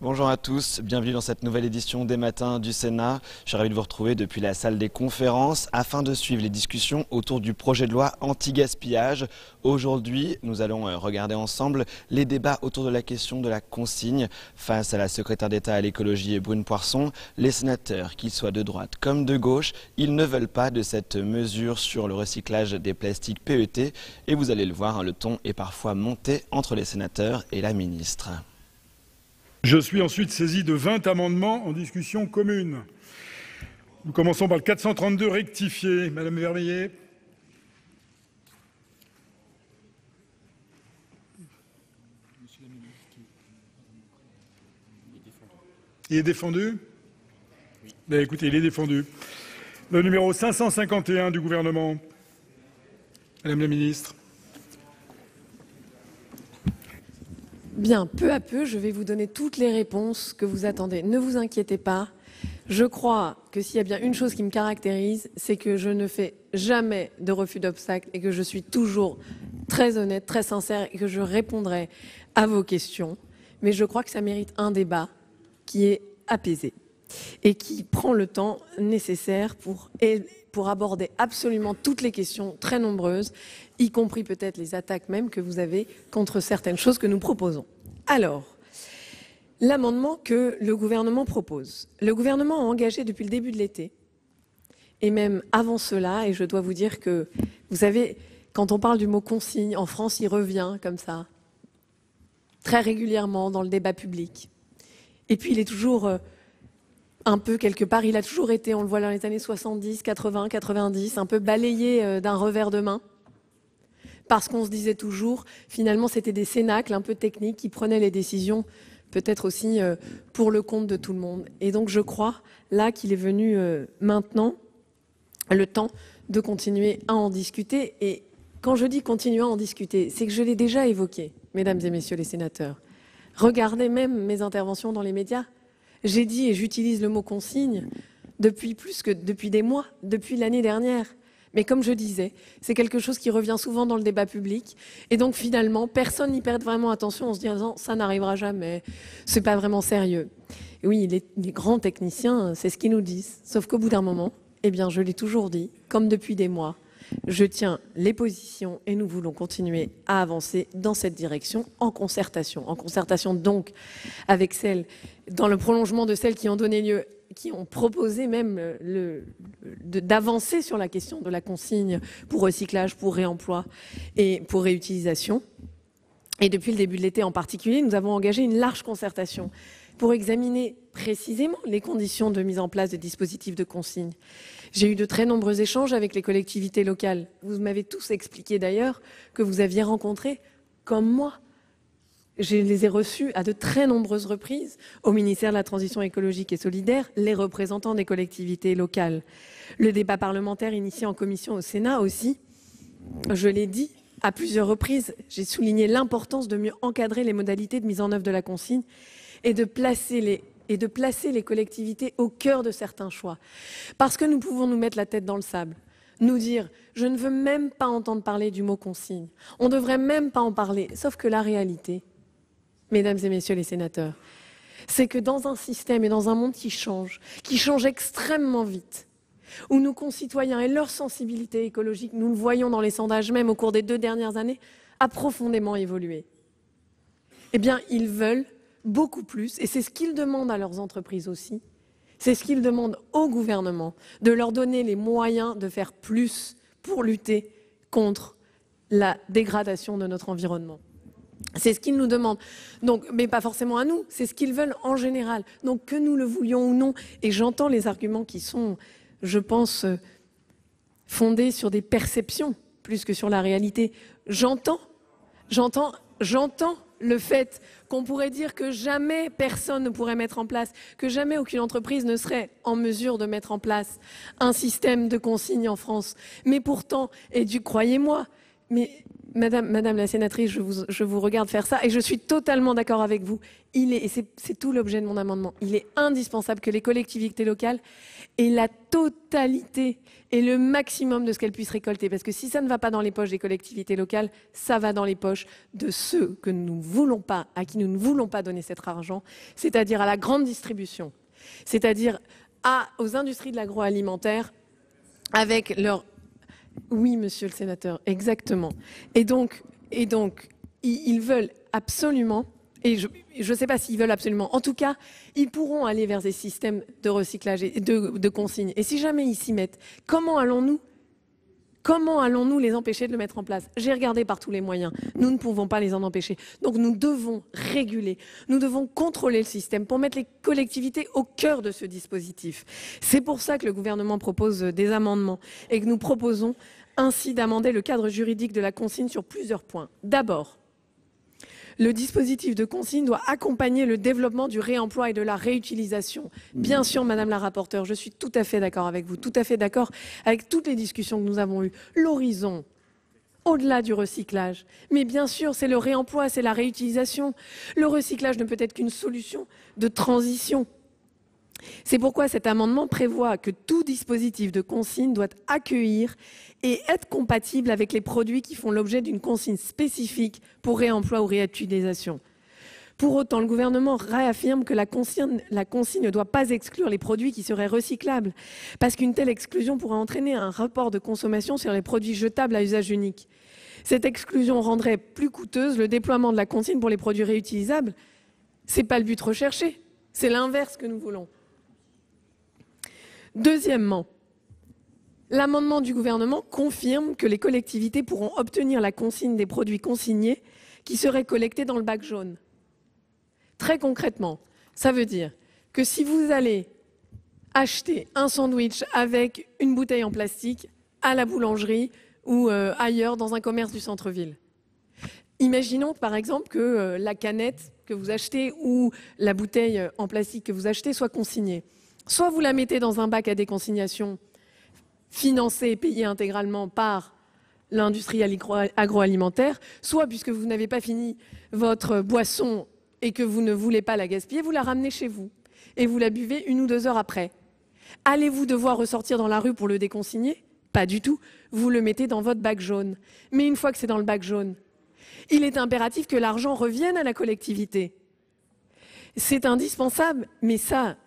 Bonjour à tous, bienvenue dans cette nouvelle édition des matins du Sénat. Je suis ravi de vous retrouver depuis la salle des conférences afin de suivre les discussions autour du projet de loi anti-gaspillage. Aujourd'hui, nous allons regarder ensemble les débats autour de la question de la consigne. Face à la secrétaire d'État à l'écologie Brune Poirson, les sénateurs, qu'ils soient de droite comme de gauche, ils ne veulent pas de cette mesure sur le recyclage des plastiques PET. Et vous allez le voir, le ton est parfois monté entre les sénateurs et la ministre. Je suis ensuite saisi de 20 amendements en discussion commune. Nous commençons par le 432 rectifié. Madame Vermeillet. Il est défendu ? Oui. Ben, écoutez, il est défendu. Le numéro 551 du gouvernement. Madame la ministre. Bien, peu à peu, je vais vous donner toutes les réponses que vous attendez. Ne vous inquiétez pas. Je crois que s'il y a bien une chose qui me caractérise, c'est que je ne fais jamais de refus d'obstacle et que je suis toujours très honnête, très sincère et que je répondrai à vos questions. Mais je crois que ça mérite un débat qui est apaisé et qui prend le temps nécessaire pour aborder absolument toutes les questions très nombreuses, y compris peut-être les attaques même que vous avez contre certaines choses que nous proposons. Alors, l'amendement que le gouvernement propose. Le gouvernement a engagé depuis le début de l'été, et même avant cela, et je dois vous dire que, vous savez, quand on parle du mot consigne, en France, il revient comme ça, très régulièrement dans le débat public. Et puis il est toujours un peu quelque part, il a toujours été, on le voit dans les années 70, 80, 90, un peu balayé d'un revers de main. Parce qu'on se disait toujours, finalement, c'était des cénacles un peu techniques qui prenaient les décisions, peut-être aussi pour le compte de tout le monde. Et donc je crois, là, qu'il est venu maintenant le temps de continuer à en discuter. Et quand je dis continuer à en discuter, c'est que je l'ai déjà évoqué, mesdames et messieurs les sénateurs. Regardez même mes interventions dans les médias. J'ai dit, et j'utilise le mot consigne, depuis des mois, depuis l'année dernière. Mais comme je disais, c'est quelque chose qui revient souvent dans le débat public. Et donc finalement, personne n'y prête vraiment attention en se disant « ça n'arrivera jamais, c'est pas vraiment sérieux ». Oui, les grands techniciens, c'est ce qu'ils nous disent. Sauf qu'au bout d'un moment, eh bien, je l'ai toujours dit, comme depuis des mois, je tiens les positions et nous voulons continuer à avancer dans cette direction en concertation. En concertation donc avec celles, dans le prolongement de celles qui ont donné lieu, qui ont proposé même d'avancer sur la question de la consigne pour recyclage, pour réemploi et pour réutilisation. Et depuis le début de l'été en particulier, nous avons engagé une large concertation pour examiner précisément les conditions de mise en place de dispositifs de consigne. J'ai eu de très nombreux échanges avec les collectivités locales. Vous m'avez tous expliqué d'ailleurs que vous aviez rencontré, comme moi, je les ai reçus à de très nombreuses reprises au ministère de la Transition écologique et solidaire, les représentants des collectivités locales. Le débat parlementaire initié en commission au Sénat aussi, je l'ai dit à plusieurs reprises, j'ai souligné l'importance de mieux encadrer les modalités de mise en œuvre de la consigne et de placer les collectivités au cœur de certains choix. Parce que nous pouvons nous mettre la tête dans le sable, nous dire « je ne veux même pas entendre parler du mot consigne, on ne devrait même pas en parler », sauf que la réalité, mesdames et messieurs les sénateurs, c'est que dans un système et dans un monde qui change extrêmement vite, où nos concitoyens et leur sensibilité écologique, nous le voyons dans les sondages même au cours des 2 dernières années, a profondément évolué. Eh bien, ils veulent beaucoup plus, et c'est ce qu'ils demandent à leurs entreprises aussi, c'est ce qu'ils demandent au gouvernement, de leur donner les moyens de faire plus pour lutter contre la dégradation de notre environnement. C'est ce qu'ils nous demandent, donc, mais pas forcément à nous, c'est ce qu'ils veulent en général. Donc que nous le voulions ou non, et j'entends les arguments qui sont, je pense, fondés sur des perceptions plus que sur la réalité. J'entends le fait qu'on pourrait dire que jamais personne ne pourrait mettre en place, que jamais aucune entreprise ne serait en mesure de mettre en place un système de consigne en France. Mais pourtant, croyez-moi, mais Madame la sénatrice, je vous regarde faire ça et je suis totalement d'accord avec vous. Et c'est tout l'objet de mon amendement. Il est indispensable que les collectivités locales aient la totalité et le maximum de ce qu'elles puissent récolter. Parce que si ça ne va pas dans les poches des collectivités locales, ça va dans les poches de ceux que nous ne voulons pas, à qui nous ne voulons pas donner cet argent, c'est-à-dire à la grande distribution, c'est-à-dire aux industries de l'agroalimentaire avec leur... Oui, monsieur le sénateur, exactement. Et donc, ils veulent absolument, et je ne sais pas s'ils veulent absolument, en tout cas, ils pourront aller vers des systèmes de recyclage et de consignes. Et si jamais ils s'y mettent, comment allons-nous les empêcher de le mettre en place? J'ai regardé par tous les moyens. Nous ne pouvons pas les en empêcher. Donc nous devons réguler, nous devons contrôler le système pour mettre les collectivités au cœur de ce dispositif. C'est pour ça que le gouvernement propose des amendements et que nous proposons ainsi d'amender le cadre juridique de la consigne sur plusieurs points. D'abord, le dispositif de consigne doit accompagner le développement du réemploi et de la réutilisation. Bien sûr, Madame la rapporteure, je suis tout à fait d'accord avec vous, tout à fait d'accord avec toutes les discussions que nous avons eues. L'horizon, au-delà du recyclage. Mais bien sûr, c'est le réemploi, c'est la réutilisation. Le recyclage ne peut être qu'une solution de transition. C'est pourquoi cet amendement prévoit que tout dispositif de consigne doit accueillir et être compatible avec les produits qui font l'objet d'une consigne spécifique pour réemploi ou réutilisation. Pour autant, le gouvernement réaffirme que la consigne ne doit pas exclure les produits qui seraient recyclables, parce qu'une telle exclusion pourrait entraîner un report de consommation sur les produits jetables à usage unique. Cette exclusion rendrait plus coûteuse le déploiement de la consigne pour les produits réutilisables. Ce n'est pas le but recherché, c'est l'inverse que nous voulons. Deuxièmement, l'amendement du gouvernement confirme que les collectivités pourront obtenir la consigne des produits consignés qui seraient collectés dans le bac jaune. Très concrètement, ça veut dire que si vous allez acheter un sandwich avec une bouteille en plastique à la boulangerie ou ailleurs dans un commerce du centre-ville, imaginons par exemple que la canette que vous achetez ou la bouteille en plastique que vous achetez soit consignée. Soit vous la mettez dans un bac à déconsignation financé et payé intégralement par l'industrie agroalimentaire, soit, puisque vous n'avez pas fini votre boisson et que vous ne voulez pas la gaspiller, vous la ramenez chez vous et vous la buvez 1 ou 2 heures après. Allez-vous devoir ressortir dans la rue pour le déconsigner? Pas du tout. Vous le mettez dans votre bac jaune. Mais une fois que c'est dans le bac jaune, il est impératif que l'argent revienne à la collectivité. C'est indispensable, mais ça...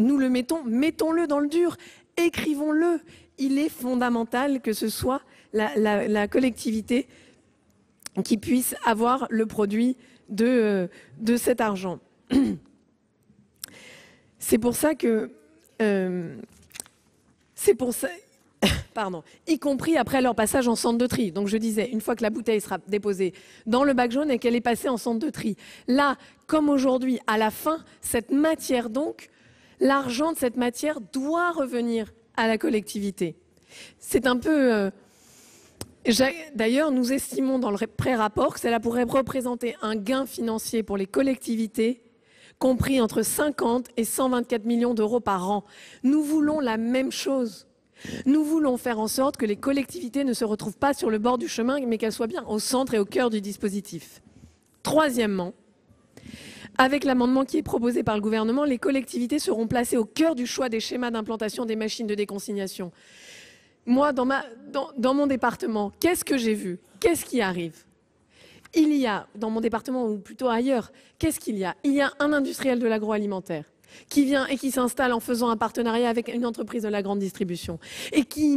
Nous le mettons-le dans le dur, écrivons-le. Il est fondamental que ce soit la collectivité qui puisse avoir le produit de cet argent. C'est pour ça que... y compris après leur passage en centre de tri. Donc je disais, une fois que la bouteille sera déposée dans le bac jaune et qu'elle est passée en centre de tri. Là, comme aujourd'hui, à la fin, cette matière donc... L'argent de cette matière doit revenir à la collectivité. C'est un peu... D'ailleurs, nous estimons dans le pré-rapport que cela pourrait représenter un gain financier pour les collectivités, compris entre 50 et 124 millions d'euros par an. Nous voulons la même chose. Nous voulons faire en sorte que les collectivités ne se retrouvent pas sur le bord du chemin, mais qu'elles soient bien au centre et au cœur du dispositif. Troisièmement, avec l'amendement qui est proposé par le gouvernement, les collectivités seront placées au cœur du choix des schémas d'implantation des machines de déconsignation. Moi, dans mon département, qu'est-ce que j'ai vu? Qu'est-ce qui arrive? Il y a, dans mon département ou plutôt ailleurs, qu'est-ce qu'il y a? Il y a un industriel de l'agroalimentaire qui vient et qui s'installe en faisant un partenariat avec une entreprise de la grande distribution et qui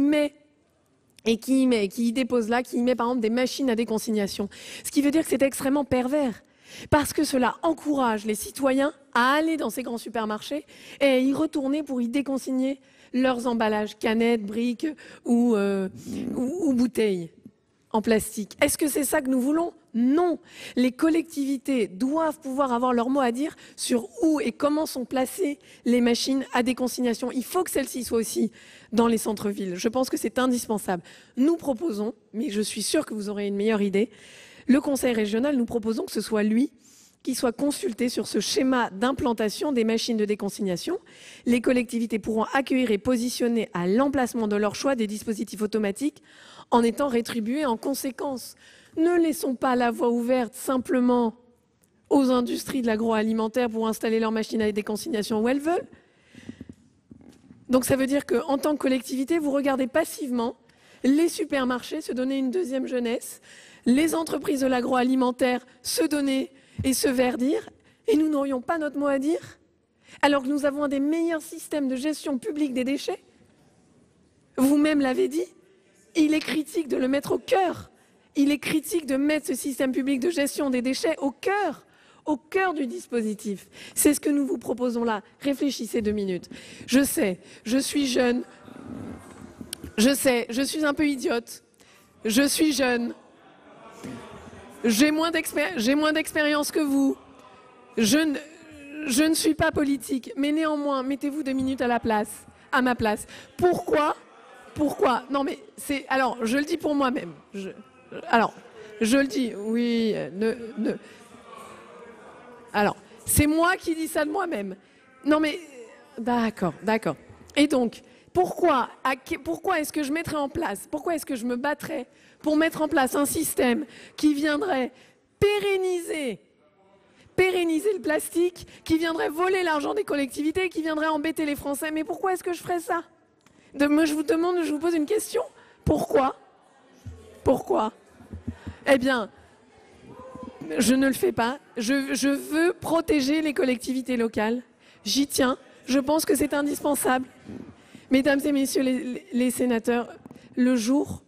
y dépose là, qui y met par exemple des machines à déconsignation. Ce qui veut dire que c'est extrêmement pervers. Parce que cela encourage les citoyens à aller dans ces grands supermarchés et à y retourner pour y déconsigner leurs emballages, canettes, briques ou bouteilles en plastique. Est-ce que c'est ça que nous voulons? Non. Les collectivités doivent pouvoir avoir leur mot à dire sur où et comment sont placées les machines à déconsignation. Il faut que celles-ci soient aussi dans les centres-villes. Je pense que c'est indispensable. Nous proposons, mais je suis sûre que vous aurez une meilleure idée, le Conseil régional, nous proposons que ce soit lui qui soit consulté sur ce schéma d'implantation des machines de déconsignation. Les collectivités pourront accueillir et positionner à l'emplacement de leur choix des dispositifs automatiques en étant rétribuées en conséquence. Ne laissons pas la voie ouverte simplement aux industries de l'agroalimentaire pour installer leurs machines à déconsignation où elles veulent. Donc ça veut dire qu'en tant que collectivité, vous regardez passivement les supermarchés se donner une deuxième jeunesse, les entreprises de l'agroalimentaire se donner et se verdir, et nous n'aurions pas notre mot à dire, alors que nous avons un des meilleurs systèmes de gestion publique des déchets. Vous-même l'avez dit, il est critique de le mettre au cœur. Il est critique de mettre ce système public de gestion des déchets au cœur du dispositif. C'est ce que nous vous proposons là. Réfléchissez 2 minutes. Je sais, je suis jeune. Je sais, je suis un peu idiote. Je suis jeune. J'ai moins d'expérience que vous. Je ne suis pas politique, mais néanmoins, mettez-vous 2 minutes à ma place. Pourquoi ? Non, mais c'est... Alors, je le dis pour moi-même. Je le dis, oui, Alors, c'est moi qui dis ça de moi-même. Non, mais... D'accord. Et donc, pourquoi est-ce que je mettrais en place, pourquoi est-ce que je me battrais pour mettre en place un système qui viendrait pérenniser le plastique, qui viendrait voler l'argent des collectivités, qui viendrait embêter les Français? Mais pourquoi est-ce que je ferais ça? Je vous pose une question. Pourquoi? Eh bien, je ne le fais pas. Je veux protéger les collectivités locales. J'y tiens. Je pense que c'est indispensable. Mesdames et messieurs les sénateurs, le jour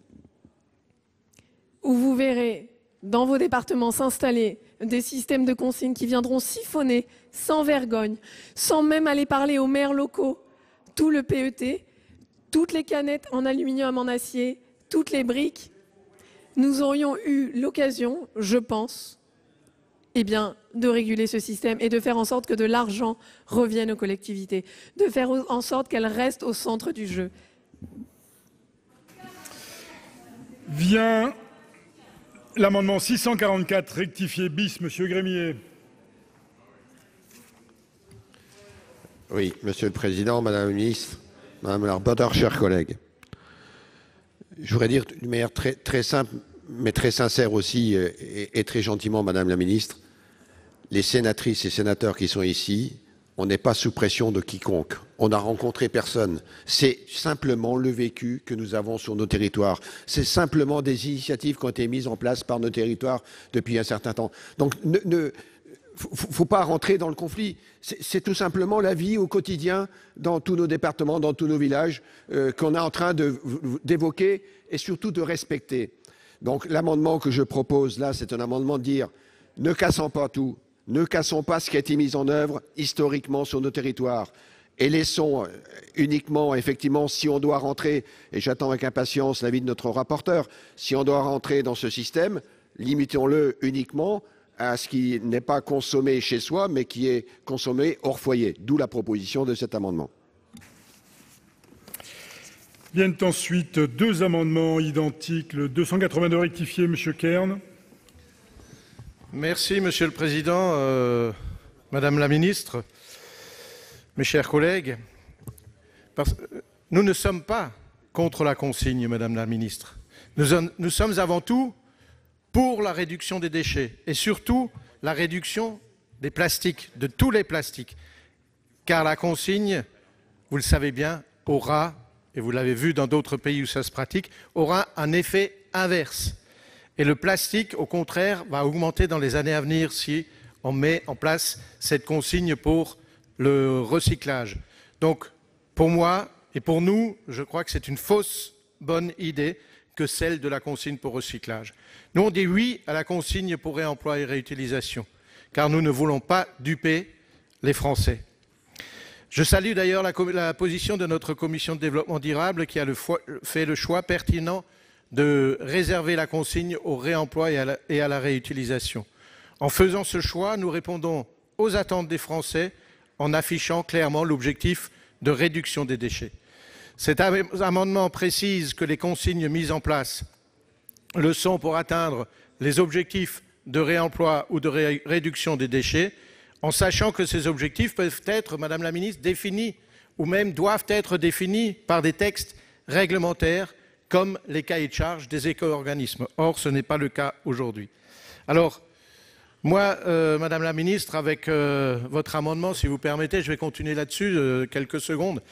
où vous verrez dans vos départements s'installer des systèmes de consignes qui viendront siphonner sans vergogne, sans même aller parler aux maires locaux, tout le PET, toutes les canettes en aluminium, en acier, toutes les briques, nous aurions eu l'occasion, je pense, de réguler ce système et de faire en sorte que de l'argent revienne aux collectivités, de faire en sorte qu'elles restent au centre du jeu. Vient l'amendement 644 rectifié bis, Monsieur Grémier. Oui, Monsieur le Président, Madame la Ministre, Madame la rapporteure, chers collègues. Je voudrais dire d'une manière très simple, mais très sincère aussi, et très gentiment, Madame la Ministre, les sénatrices et sénateurs qui sont ici, on n'est pas sous pression de quiconque. On n'a rencontré personne. C'est simplement le vécu que nous avons sur nos territoires. C'est simplement des initiatives qui ont été mises en place par nos territoires depuis un certain temps. Donc, faut pas rentrer dans le conflit. C'est tout simplement la vie au quotidien dans tous nos départements, dans tous nos villages, qu'on est en train d'évoquer et surtout de respecter. Donc, l'amendement que je propose là, c'est un amendement de dire ne cassons pas tout. Ne cassons pas ce qui a été mis en œuvre historiquement sur nos territoires et laissons uniquement, effectivement, si on doit rentrer, et j'attends avec impatience l'avis de notre rapporteur, si on doit rentrer dans ce système, limitons-le uniquement à ce qui n'est pas consommé chez soi, mais qui est consommé hors foyer, d'où la proposition de cet amendement. Viennent ensuite 2 amendements identiques, le 282 rectifié, M. Kern. Merci, Monsieur le Président, Madame la Ministre, mes chers collègues. Nous ne sommes pas contre la consigne, Madame la Ministre. Nous sommes avant tout pour la réduction des déchets et surtout la réduction des plastiques, de tous les plastiques. Car la consigne, vous le savez bien, aura, et vous l'avez vu dans d'autres pays où ça se pratique, aura un effet inverse. Et le plastique, au contraire, va augmenter dans les années à venir si on met en place cette consigne pour le recyclage. Donc, pour moi et pour nous, je crois que c'est une fausse bonne idée que celle de la consigne pour recyclage. Nous, on dit oui à la consigne pour réemploi et réutilisation, car nous ne voulons pas duper les Français. Je salue d'ailleurs la position de notre commission de développement durable qui a fait le choix pertinent de réserver la consigne au réemploi et à la réutilisation. En faisant ce choix, nous répondons aux attentes des Français en affichant clairement l'objectif de réduction des déchets. Cet amendement précise que les consignes mises en place le sont pour atteindre les objectifs de réemploi ou de réduction des déchets, en sachant que ces objectifs peuvent être, Madame la Ministre, définis ou même doivent être définis par des textes réglementaires comme les cahiers de charges des éco-organismes. Or, ce n'est pas le cas aujourd'hui. Alors, moi, Madame la Ministre, avec votre amendement, si vous permettez, je vais continuer là-dessus quelques secondes.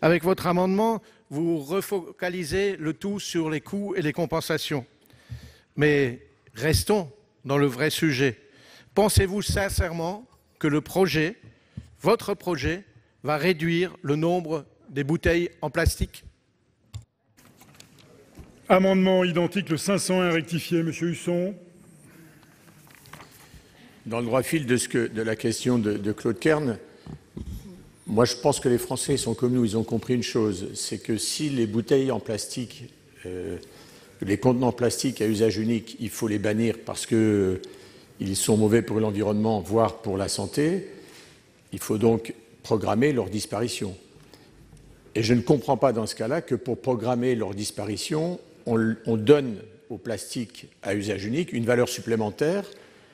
Avec votre amendement, vous refocalisez le tout sur les coûts et les compensations. Mais restons dans le vrai sujet. Pensez-vous sincèrement que le projet, votre projet, va réduire le nombre des bouteilles en plastique? Amendement identique, le 501 rectifié, Monsieur Husson. Dans le droit fil de la question de Claude Kern, moi je pense que les Français sont comme nous, ils ont compris une chose, c'est que si les bouteilles en plastique, les contenants en plastique à usage unique, il faut les bannir parce qu'ils sont mauvais pour l'environnement, voire pour la santé, il faut donc programmer leur disparition. Et je ne comprends pas dans ce cas-là que pour programmer leur disparition, on donne au plastique à usage unique une valeur supplémentaire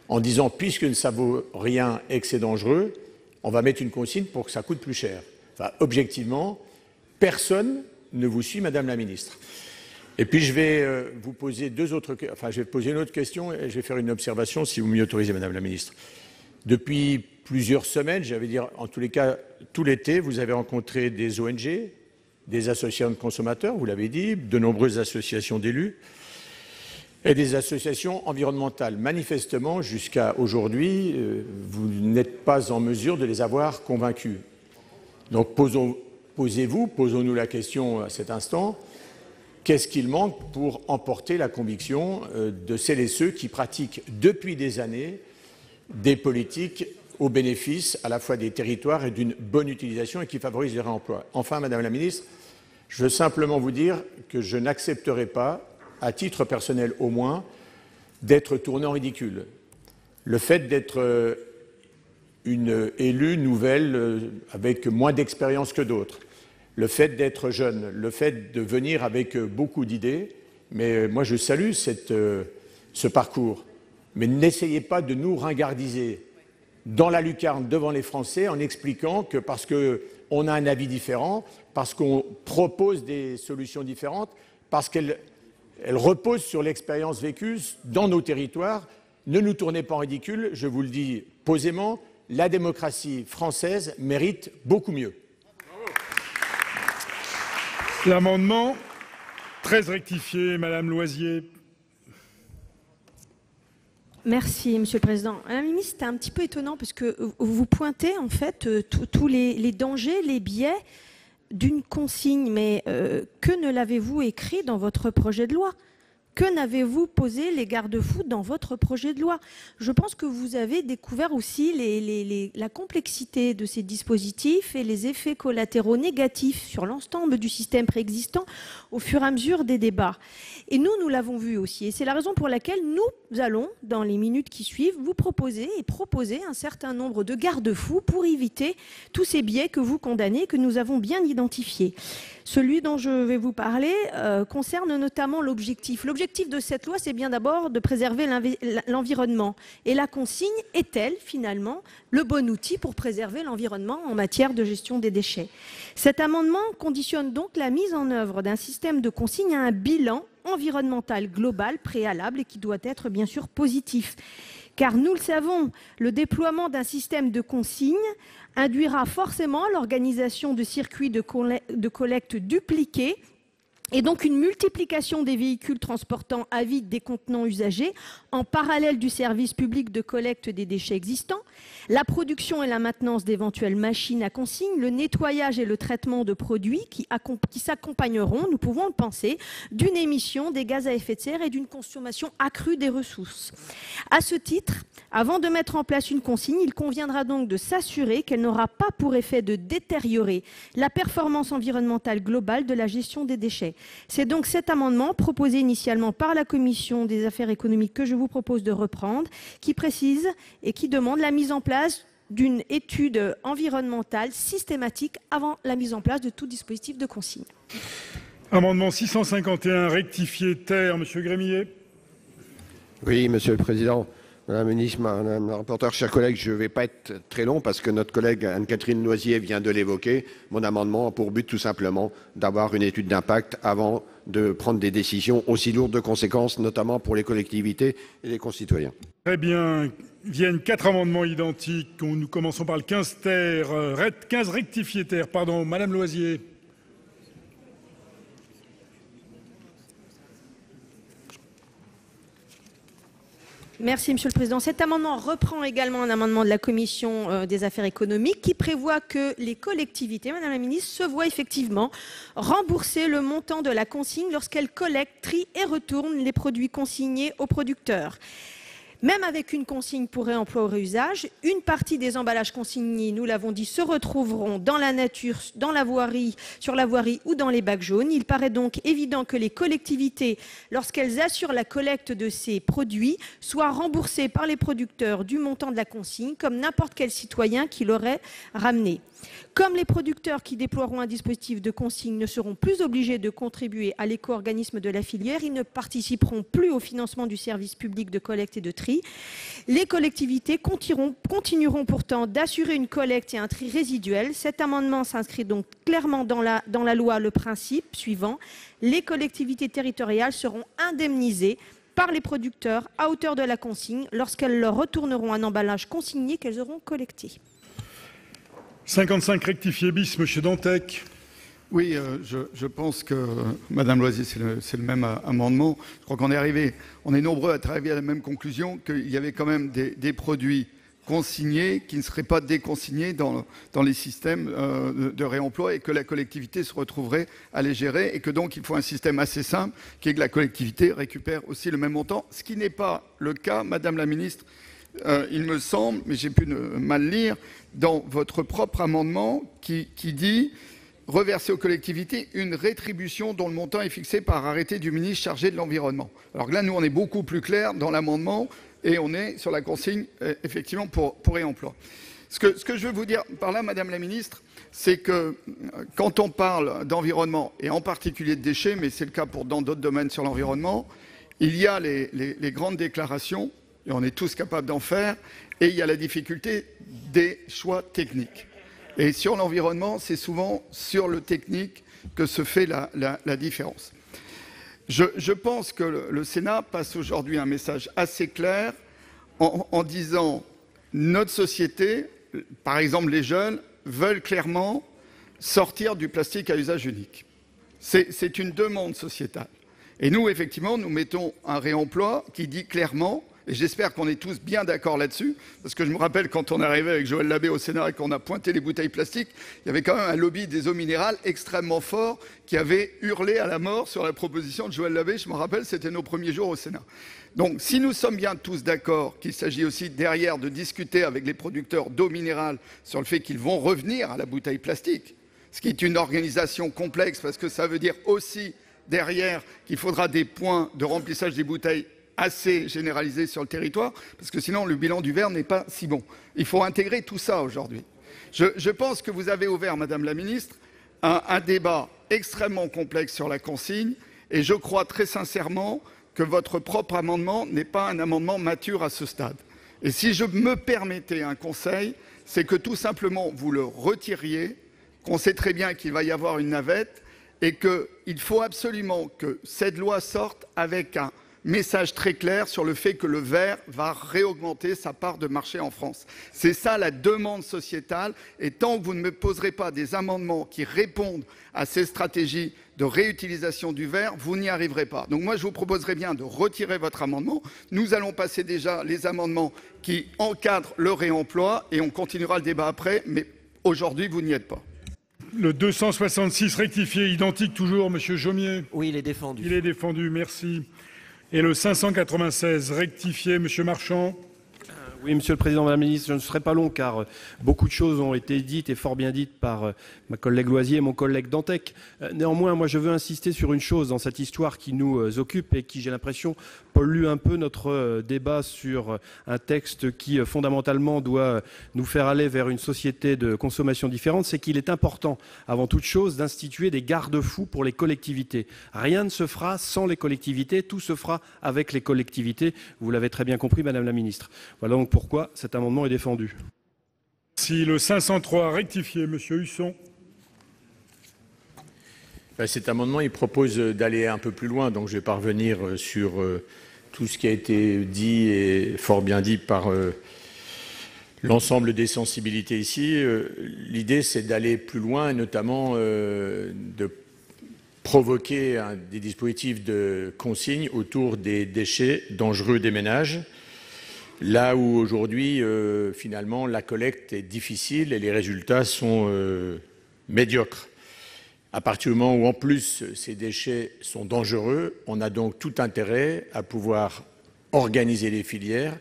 en disant, puisque ça ne vaut rien et que c'est dangereux, on va mettre une consigne pour que ça coûte plus cher. Enfin, objectivement, personne ne vous suit, Madame la Ministre. Et puis, je vais vous poser je vais poser une autre question et je vais faire une observation, si vous m'y autorisez, Madame la Ministre. Depuis plusieurs semaines, j'allais dire, en tous les cas, tout l'été, vous avez rencontré des ONG, des associations de consommateurs, vous l'avez dit, de nombreuses associations d'élus, et des associations environnementales. Manifestement, jusqu'à aujourd'hui, vous n'êtes pas en mesure de les avoir convaincus. Donc posons-nous la question à cet instant, qu'est-ce qu'il manque pour emporter la conviction de celles et ceux qui pratiquent depuis des années des politiques au bénéfice à la fois des territoires et d'une bonne utilisation et qui favorisent le réemploi? Enfin, Madame la Ministre, je veux simplement vous dire que je n'accepterai pas, à titre personnel au moins, d'être tourné en ridicule. Le fait d'être une élue nouvelle avec moins d'expérience que d'autres, le fait d'être jeune, le fait de venir avec beaucoup d'idées, mais moi je salue ce parcours. Mais n'essayez pas de nous ringardiser dans la lucarne devant les Français en expliquant que parce qu'on a un avis différent, parce qu'on propose des solutions différentes, parce qu'elles reposent sur l'expérience vécue dans nos territoires, ne nous tournez pas en ridicule, je vous le dis posément, la démocratie française mérite beaucoup mieux. L'amendement 13 rectifié, Madame Loisier. Merci, Monsieur le Président. Madame la Ministre, c'est un petit peu étonnant parce que vous pointez en fait tous les dangers, les biais d'une consigne. Mais que ne l'avez-vous écrit dans votre projet de loi? Que n'avez-vous posé les garde-fous dans votre projet de loi? Je pense que vous avez découvert aussi la complexité de ces dispositifs et les effets collatéraux négatifs sur l'ensemble du système préexistant au fur et à mesure des débats. Et nous l'avons vu aussi. Et c'est la raison pour laquelle nous allons, dans les minutes qui suivent, vous proposer un certain nombre de garde-fous pour éviter tous ces biais que vous condamnez, que nous avons bien identifiés. Celui dont je vais vous parler concerne notamment l'objectif. L'objectif de cette loi, c'est bien d'abord de préserver l'environnement. Et la consigne est-elle finalement le bon outil pour préserver l'environnement en matière de gestion des déchets? Cet amendement conditionne donc la mise en œuvre d'un système de consigne à un bilan environnemental global préalable et qui doit être bien sûr positif. Car nous le savons, le déploiement d'un système de consigne induira forcément l'organisation de circuits de collecte dupliqués et donc une multiplication des véhicules transportant à vide des contenants usagés en parallèle du service public de collecte des déchets existants, la production et la maintenance d'éventuelles machines à consigne, le nettoyage et le traitement de produits qui s'accompagneront, nous pouvons le penser, d'une émission des gaz à effet de serre et d'une consommation accrue des ressources. À ce titre, avant de mettre en place une consigne, il conviendra donc de s'assurer qu'elle n'aura pas pour effet de détériorer la performance environnementale globale de la gestion des déchets. C'est donc cet amendement proposé initialement par la Commission des affaires économiques que je vous propose de reprendre, qui précise et qui demande la mise en place d'une étude environnementale systématique avant la mise en place de tout dispositif de consigne. Amendement 651 rectifié terre, Monsieur Grémillet. Oui, Monsieur le Président. Madame la ministre, madame la rapporteure, chers collègues, je ne vais pas être très long parce que notre collègue Anne-Catherine Loisier vient de l'évoquer. Mon amendement a pour but tout simplement d'avoir une étude d'impact avant de prendre des décisions aussi lourdes de conséquences, notamment pour les collectivités et les concitoyens. Très bien. Viennent 4 amendements identiques. Nous commençons par le 15 rectifié terre. Pardon, Madame Loisier. Merci, Monsieur le Président. Cet amendement reprend également un amendement de la Commission des affaires économiques qui prévoit que les collectivités, Madame la Ministre, se voient effectivement rembourser le montant de la consigne lorsqu'elles collectent, trient et retournent les produits consignés aux producteurs. Même avec une consigne pour réemploi ou réusage, une partie des emballages consignés, nous l'avons dit, se retrouveront dans la nature, dans la voirie, sur la voirie ou dans les bacs jaunes. Il paraît donc évident que les collectivités, lorsqu'elles assurent la collecte de ces produits, soient remboursées par les producteurs du montant de la consigne, comme n'importe quel citoyen qui l'aurait ramené. Comme les producteurs qui déploieront un dispositif de consigne ne seront plus obligés de contribuer à l'éco-organisme de la filière, ils ne participeront plus au financement du service public de collecte et de tri. Les collectivités continueront pourtant d'assurer une collecte et un tri résiduel. Cet amendement s'inscrit donc clairement dans la loi le principe suivant: les collectivités territoriales seront indemnisées par les producteurs à hauteur de la consigne lorsqu'elles leur retourneront un emballage consigné qu'elles auront collecté. 55 rectifié bis, Monsieur Dantec. Oui, je pense que, Madame Loisier, c'est le même amendement. Je crois qu'on est nombreux à arriver à la même conclusion, qu'il y avait quand même des produits consignés qui ne seraient pas déconsignés dans les systèmes de réemploi et que la collectivité se retrouverait à les gérer et que donc il faut un système assez simple qui est que la collectivité récupère aussi le même montant, ce qui n'est pas le cas, Madame la Ministre. Il me semble, mais j'ai pu mal lire, dans votre propre amendement qui dit reverser aux collectivités une rétribution dont le montant est fixé par arrêté du ministre chargé de l'environnement. Alors là, nous, on est beaucoup plus clair dans l'amendement et on est sur la consigne, effectivement, pour réemploi. Ce que je veux vous dire par là, Madame la Ministre, c'est que quand on parle d'environnement, et en particulier de déchets, mais c'est le cas dans d'autres domaines sur l'environnement, il y a les grandes déclarations, et on est tous capables d'en faire, et il y a la difficulté des choix techniques. Et sur l'environnement, c'est souvent sur le technique que se fait la différence. Je pense que le Sénat passe aujourd'hui un message assez clair en disant notre société, par exemple les jeunes, veulent clairement sortir du plastique à usage unique. C'est une demande sociétale. Et nous, effectivement, nous mettons un réemploi qui dit clairement, et j'espère qu'on est tous bien d'accord là-dessus, parce que je me rappelle quand on est arrivé avec Joël Labbé au Sénat et qu'on a pointé les bouteilles plastiques, il y avait quand même un lobby des eaux minérales extrêmement fort qui avait hurlé à la mort sur la proposition de Joël Labbé. Je me rappelle, c'était nos premiers jours au Sénat. Donc si nous sommes bien tous d'accord qu'il s'agit aussi derrière de discuter avec les producteurs d'eau minérale sur le fait qu'ils vont revenir à la bouteille plastique, ce qui est une organisation complexe parce que ça veut dire aussi derrière qu'il faudra des points de remplissage des bouteilles assez généralisé sur le territoire, parce que sinon le bilan du verre n'est pas si bon. Il faut intégrer tout ça aujourd'hui. Je pense que vous avez ouvert, Madame la Ministre, un débat extrêmement complexe sur la consigne, et je crois très sincèrement que votre propre amendement n'est pas un amendement mature à ce stade. Et si je me permettais un conseil, c'est que tout simplement vous le retiriez, qu'on sait très bien qu'il va y avoir une navette, et qu'il faut absolument que cette loi sorte avec un message très clair sur le fait que le verre va réaugmenter sa part de marché en France. C'est ça la demande sociétale, et tant que vous ne me poserez pas des amendements qui répondent à ces stratégies de réutilisation du verre, vous n'y arriverez pas. Donc moi je vous proposerais bien de retirer votre amendement. Nous allons passer déjà les amendements qui encadrent le réemploi et on continuera le débat après, mais aujourd'hui vous n'y êtes pas. Le 266 rectifié, identique toujours, Monsieur Jomier. Oui, il est défendu. Il est défendu, merci. Et le 596 rectifié, Monsieur Marchand. Oui, Monsieur le Président, Madame la Ministre, je ne serai pas long car beaucoup de choses ont été dites et fort bien dites par ma collègue Loisier et mon collègue Dantec. Néanmoins, moi je veux insister sur une chose dans cette histoire qui nous occupe et qui, j'ai l'impression, pollue un peu notre débat sur un texte qui fondamentalement doit nous faire aller vers une société de consommation différente, c'est qu'il est important, avant toute chose, d'instituer des garde-fous pour les collectivités. Rien ne se fera sans les collectivités, tout se fera avec les collectivités. Vous l'avez très bien compris, Madame la Ministre. Voilà donc pourquoi cet amendement est défendu. Si le 503 rectifié, Monsieur Husson. Cet amendement, il propose d'aller un peu plus loin, donc je vais pas revenir sur tout ce qui a été dit et fort bien dit par l'ensemble des sensibilités ici. L'idée, c'est d'aller plus loin, et notamment de provoquer des dispositifs de consigne autour des déchets dangereux des ménages, là où aujourd'hui, finalement, la collecte est difficile et les résultats sont médiocres. À partir du moment où, en plus, ces déchets sont dangereux, on a donc tout intérêt à pouvoir organiser les filières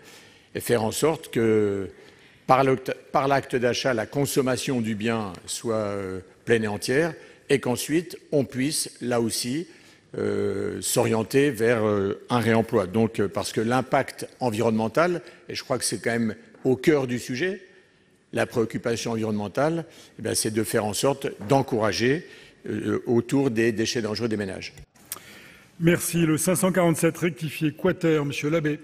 et faire en sorte que, par l'acte d'achat, la consommation du bien soit pleine et entière, et qu'ensuite, on puisse, là aussi, s'orienter vers un réemploi. Donc, parce que l'impact environnemental, et je crois que c'est quand même au cœur du sujet, la préoccupation environnementale, c'est de faire en sorte d'encourager autour des déchets dangereux des ménages. Merci. Le 547 rectifié quater, Monsieur Labbé.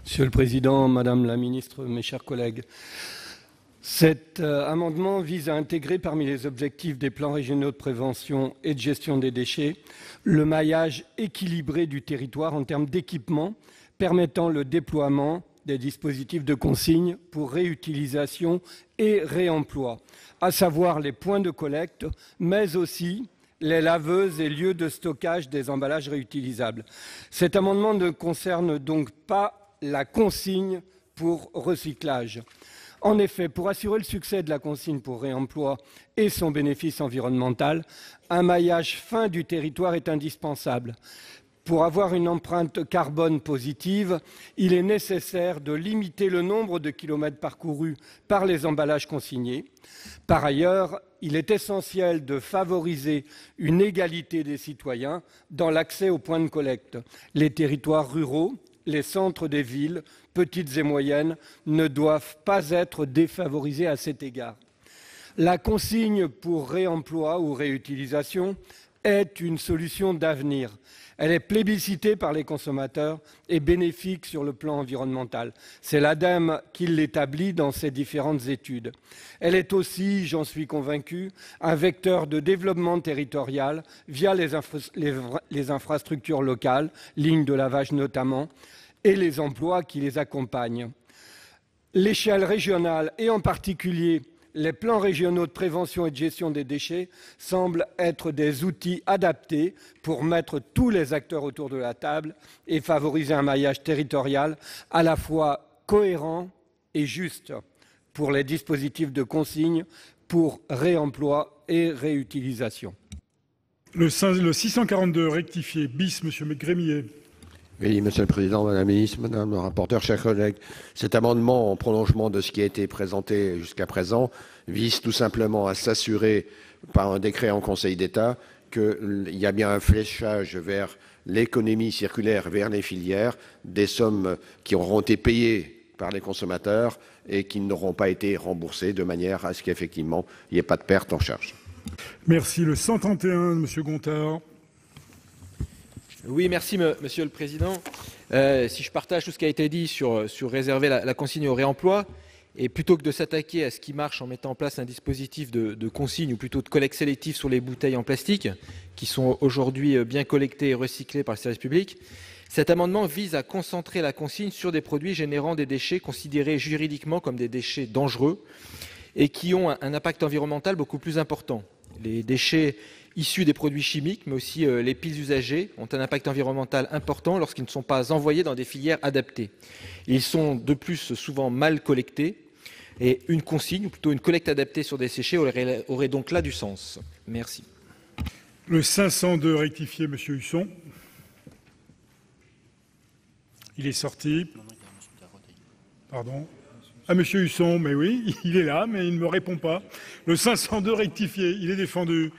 Monsieur le Président, Madame la Ministre, mes chers collègues, cet amendement vise à intégrer parmi les objectifs des plans régionaux de prévention et de gestion des déchets le maillage équilibré du territoire en termes d'équipement permettant le déploiement des dispositifs de consigne pour réutilisation et réemploi, à savoir les points de collecte, mais aussi les laveuses et lieux de stockage des emballages réutilisables. Cet amendement ne concerne donc pas la consigne pour recyclage. En effet, pour assurer le succès de la consigne pour réemploi et son bénéfice environnemental, un maillage fin du territoire est indispensable. Pour avoir une empreinte carbone positive, il est nécessaire de limiter le nombre de kilomètres parcourus par les emballages consignés. Par ailleurs, il est essentiel de favoriser une égalité des citoyens dans l'accès aux points de collecte. Les territoires ruraux, les centres des villes, petites et moyennes, ne doivent pas être défavorisés à cet égard. La consigne pour réemploi ou réutilisation est une solution d'avenir. Elle est plébiscitée par les consommateurs et bénéfique sur le plan environnemental. C'est l'ADEME qui l'établit dans ses différentes études. Elle est aussi, j'en suis convaincu, un vecteur de développement territorial via les infrastructures locales, lignes de lavage notamment, et les emplois qui les accompagnent. L'échelle régionale et en particulier les plans régionaux de prévention et de gestion des déchets semblent être des outils adaptés pour mettre tous les acteurs autour de la table et favoriser un maillage territorial à la fois cohérent et juste pour les dispositifs de consigne, pour réemploi et réutilisation. Le 642 rectifié bis, Monsieur Grémier. Oui, Monsieur le Président, Madame la Ministre, Madame le rapporteur, chers collègues, cet amendement, en prolongement de ce qui a été présenté jusqu'à présent, vise tout simplement à s'assurer, par un décret en Conseil d'État, qu'il y a bien un fléchage vers l'économie circulaire, vers les filières, des sommes qui auront été payées par les consommateurs et qui n'auront pas été remboursées, de manière à ce qu'effectivement, il n'y ait pas de perte en charge. Merci. Le 131, Monsieur Gontard. Oui, merci Monsieur le Président. Si je partage tout ce qui a été dit sur réserver la consigne au réemploi, et plutôt que de s'attaquer à ce qui marche en mettant en place un dispositif de consigne ou plutôt de collecte sélective sur les bouteilles en plastique, qui sont aujourd'hui bien collectées et recyclées par le service public, cet amendement vise à concentrer la consigne sur des produits générant des déchets considérés juridiquement comme des déchets dangereux et qui ont un impact environnemental beaucoup plus important. Les déchets issus des produits chimiques, mais aussi les piles usagées, ont un impact environnemental important lorsqu'ils ne sont pas envoyés dans des filières adaptées. Ils sont de plus souvent mal collectés et une consigne, ou plutôt une collecte adaptée sur des déchets, aurait donc là du sens. Merci. Le 502 rectifié, Monsieur Husson. Il est sorti. Pardon. Ah, monsieur Husson, mais oui, il est là, mais il ne me répond pas. Le 502 rectifié, il est défendu.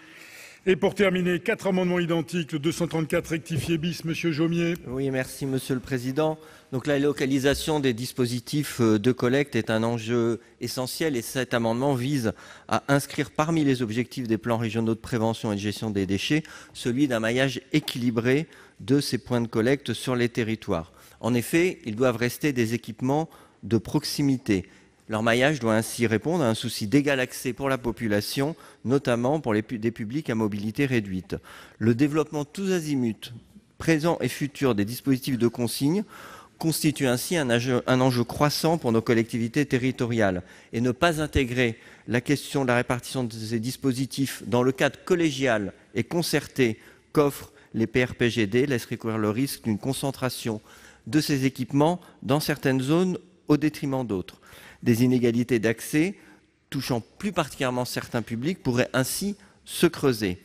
Et pour terminer, 4 amendements identiques, le 234 rectifié bis, monsieur Jomier. Oui, merci Monsieur le Président. Donc la localisation des dispositifs de collecte est un enjeu essentiel et cet amendement vise à inscrire parmi les objectifs des plans régionaux de prévention et de gestion des déchets celui d'un maillage équilibré de ces points de collecte sur les territoires. En effet, ils doivent rester des équipements de proximité. Leur maillage doit ainsi répondre à un souci d'égal accès pour la population, notamment pour des publics à mobilité réduite. Le développement tous azimuts, présent et futur, des dispositifs de consigne constitue ainsi un enjeu croissant pour nos collectivités territoriales. Et ne pas intégrer la question de la répartition de ces dispositifs dans le cadre collégial et concerté qu'offrent les PRPGD laisserait courir le risque d'une concentration de ces équipements dans certaines zones au détriment d'autres. Des inégalités d'accès touchant plus particulièrement certains publics pourraient ainsi se creuser.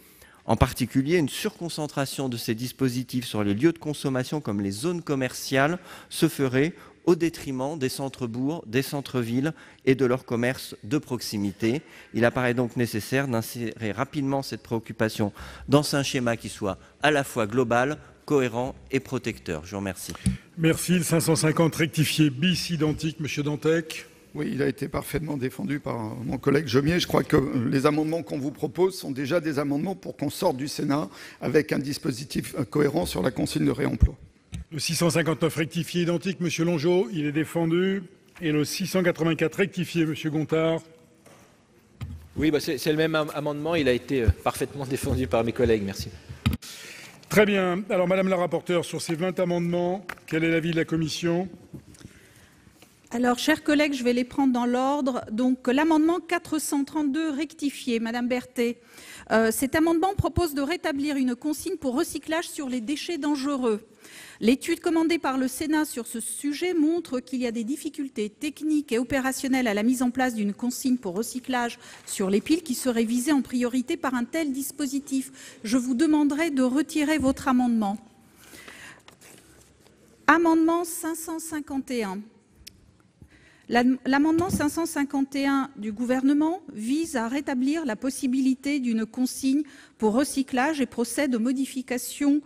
En particulier, une surconcentration de ces dispositifs sur les lieux de consommation comme les zones commerciales se ferait au détriment des centres-bourgs, des centres-villes et de leurs commerces de proximité. Il apparaît donc nécessaire d'insérer rapidement cette préoccupation dans un schéma qui soit à la fois global, cohérent et protecteur. Je vous remercie. Merci. Le 550 rectifié bis identique, monsieur Dantec. Oui, il a été parfaitement défendu par mon collègue Jomier. Je crois que les amendements qu'on vous propose sont déjà des amendements pour qu'on sorte du Sénat avec un dispositif cohérent sur la consigne de réemploi. Le 659 rectifié identique, monsieur Longeau, il est défendu. Et le 684 rectifié, monsieur Gontard. Oui, c'est le même amendement. Il a été parfaitement défendu par mes collègues. Merci. Très bien. Alors, madame la rapporteure, sur ces 20 amendements, quel est l'avis de la commission ? Alors, chers collègues, je vais les prendre dans l'ordre. Donc, l'amendement 432 rectifié, madame Berthet. Cet amendement propose de rétablir une consigne pour recyclage sur les déchets dangereux. L'étude commandée par le Sénat sur ce sujet montre qu'il y a des difficultés techniques et opérationnelles à la mise en place d'une consigne pour recyclage sur les piles qui seraient visées en priorité par un tel dispositif. Je vous demanderai de retirer votre amendement. Amendement 551. L'amendement 551 du Gouvernement vise à rétablir la possibilité d'une consigne pour recyclage et procède aux modifications,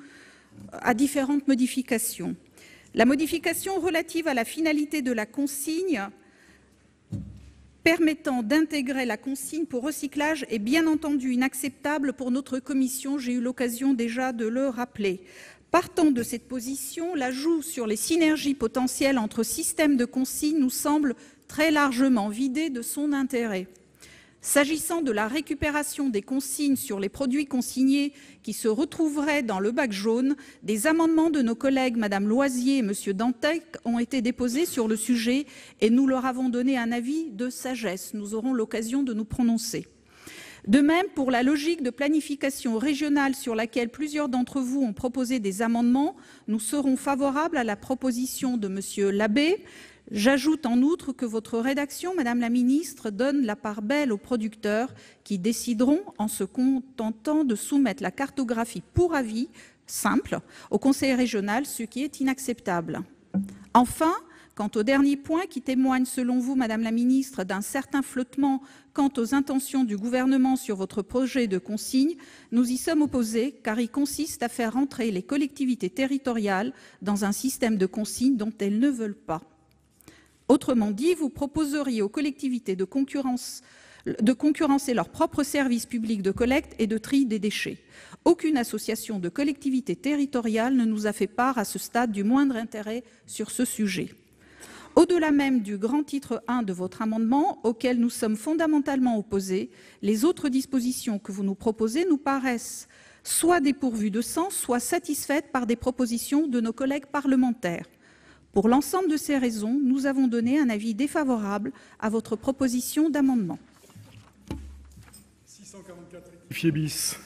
à différentes modifications. La modification relative à la finalité de la consigne permettant d'intégrer la consigne pour recyclage est bien entendu inacceptable pour notre commission. J'ai eu l'occasion déjà de le rappeler. Partant de cette position, l'ajout sur les synergies potentielles entre systèmes de consigne nous semble très largement vidé de son intérêt. S'agissant de la récupération des consignes sur les produits consignés qui se retrouveraient dans le bac jaune, des amendements de nos collègues Mme Loisier et M. Dantec ont été déposés sur le sujet et nous leur avons donné un avis de sagesse. Nous aurons l'occasion de nous prononcer. De même, pour la logique de planification régionale sur laquelle plusieurs d'entre vous ont proposé des amendements, nous serons favorables à la proposition de M. Labbé. J'ajoute en outre que votre rédaction, Madame la Ministre, donne la part belle aux producteurs qui décideront, en se contentant de soumettre la cartographie pour avis simple au Conseil régional, ce qui est inacceptable. Enfin, quant au dernier point qui témoigne, selon vous, Madame la Ministre, d'un certain flottement quant aux intentions du gouvernement sur votre projet de consigne, nous y sommes opposés car il consiste à faire entrer les collectivités territoriales dans un système de consigne dont elles ne veulent pas. Autrement dit, vous proposeriez aux collectivités de concurrencer leurs propres services publics de collecte et de tri des déchets. Aucune association de collectivités territoriales ne nous a fait part à ce stade du moindre intérêt sur ce sujet. Au-delà même du grand titre 1 de votre amendement, auquel nous sommes fondamentalement opposés, les autres dispositions que vous nous proposez nous paraissent soit dépourvues de sens, soit satisfaites par des propositions de nos collègues parlementaires. Pour l'ensemble de ces raisons, nous avons donné un avis défavorable à votre proposition d'amendement. 644 rectifié bis.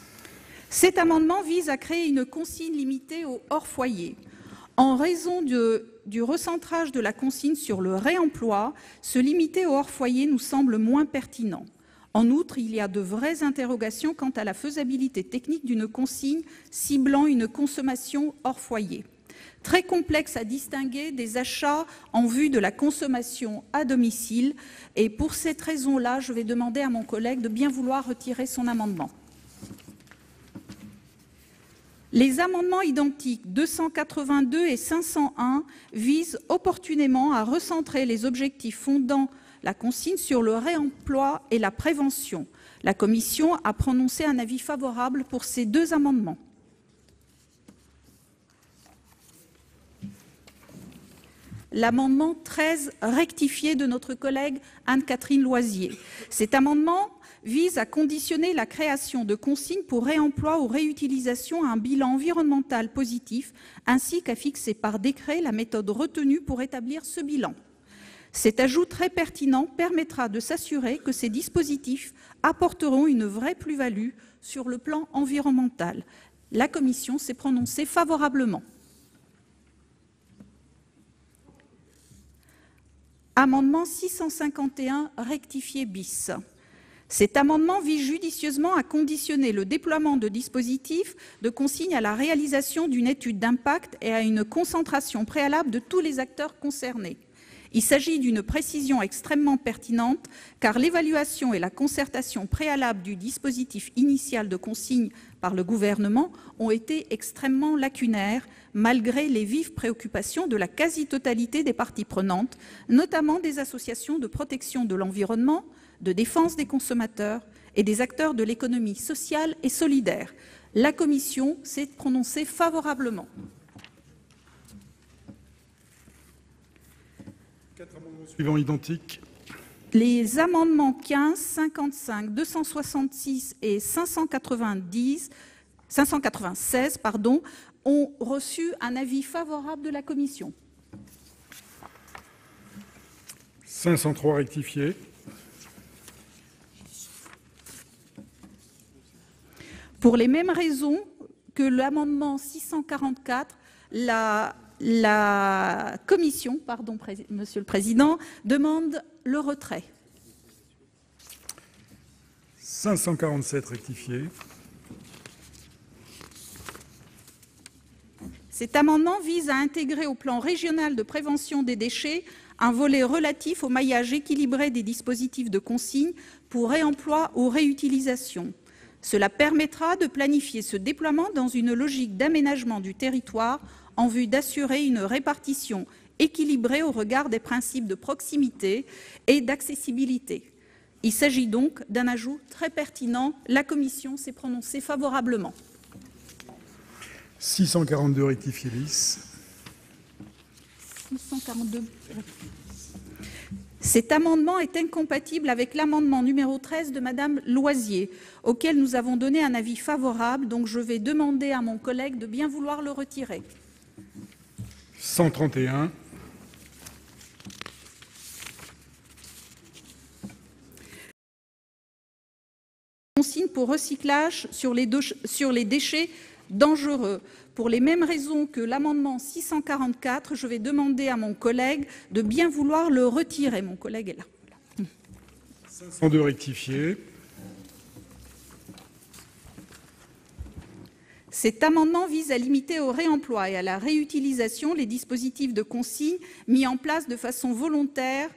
Cet amendement vise à créer une consigne limitée au hors-foyer. En raison du recentrage de la consigne sur le réemploi, se limiter au hors-foyer nous semble moins pertinent. En outre, il y a de vraies interrogations quant à la faisabilité technique d'une consigne ciblant une consommation hors foyer. très complexe à distinguer des achats en vue de la consommation à domicile. Et pour cette raison-là, je vais demander à mon collègue de bien vouloir retirer son amendement. Les amendements identiques 282 et 501 visent opportunément à recentrer les objectifs fondant la consigne sur le réemploi et la prévention. La Commission a prononcé un avis favorable pour ces deux amendements. L'amendement 13 rectifié de notre collègue Anne-Catherine Loisier. Cet amendement vise à conditionner la création de consignes pour réemploi ou réutilisation à un bilan environnemental positif, ainsi qu'à fixer par décret la méthode retenue pour établir ce bilan. Cet ajout très pertinent permettra de s'assurer que ces dispositifs apporteront une vraie plus-value sur le plan environnemental. La Commission s'est prononcée favorablement. Amendement 651 rectifié bis. Cet amendement vise judicieusement à conditionner le déploiement de dispositifs de consigne à la réalisation d'une étude d'impact et à une concentration préalable de tous les acteurs concernés. Il s'agit d'une précision extrêmement pertinente car l'évaluation et la concertation préalable du dispositif initial de consigne par le gouvernement ont été extrêmement lacunaires malgré les vives préoccupations de la quasi-totalité des parties prenantes, notamment des associations de protection de l'environnement, de défense des consommateurs et des acteurs de l'économie sociale et solidaire. La Commission s'est prononcée favorablement. Quatre amendements suivants identiques. Les amendements 15, 55, 266 et 596 ont reçu un avis favorable de la Commission. 503 rectifié. Pour les mêmes raisons que l'amendement 644, la Commission, Monsieur le Président, demande le retrait. 547 rectifié. Cet amendement vise à intégrer au plan régional de prévention des déchets un volet relatif au maillage équilibré des dispositifs de consigne pour réemploi ou réutilisation. Cela permettra de planifier ce déploiement dans une logique d'aménagement du territoire en vue d'assurer une répartition équilibrée au regard des principes de proximité et d'accessibilité. Il s'agit donc d'un ajout très pertinent. La Commission s'est prononcée favorablement. 642 rectifié bis. 642. Cet amendement est incompatible avec l'amendement numéro 13 de Madame Loisier, auquel nous avons donné un avis favorable, donc je vais demander à mon collègue de bien vouloir le retirer. 131. Consigne pour recyclage sur les déchets dangereux. Pour les mêmes raisons que l'amendement 644, je vais demander à mon collègue de bien vouloir le retirer. Mon collègue est là. 502 rectifié. Cet amendement vise à limiter au réemploi et à la réutilisation les dispositifs de consigne mis en place de façon volontaire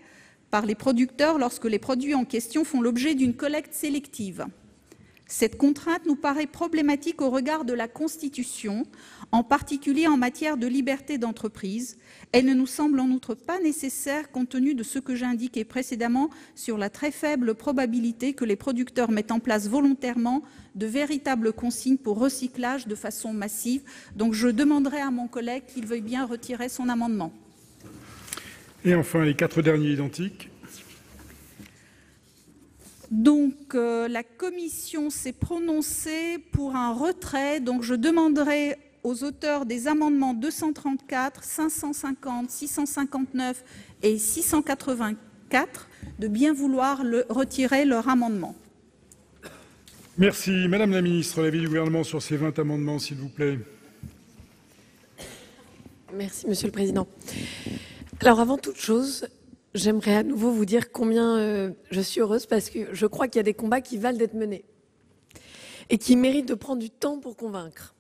par les producteurs lorsque les produits en question font l'objet d'une collecte sélective. Cette contrainte nous paraît problématique au regard de la Constitution, en particulier en matière de liberté d'entreprise. Elle ne nous semble en outre pas nécessaire compte tenu de ce que j'ai indiqué précédemment sur la très faible probabilité que les producteurs mettent en place volontairement de véritables consignes pour recyclage de façon massive. Donc je demanderai à mon collègue qu'il veuille bien retirer son amendement. Et enfin, les 4 derniers identiques. Donc, la Commission s'est prononcée pour un retrait. Donc, je demanderai aux auteurs des amendements 234, 550, 659 et 684 de bien vouloir retirer leur amendement. Merci. Madame la Ministre, l'avis du Gouvernement sur ces 20 amendements, s'il vous plaît. Merci, Monsieur le Président. Alors, avant toute chose, j'aimerais à nouveau vous dire combien je suis heureuse parce que je crois qu'il y a des combats qui valent d'être menés et qui méritent de prendre du temps pour convaincre.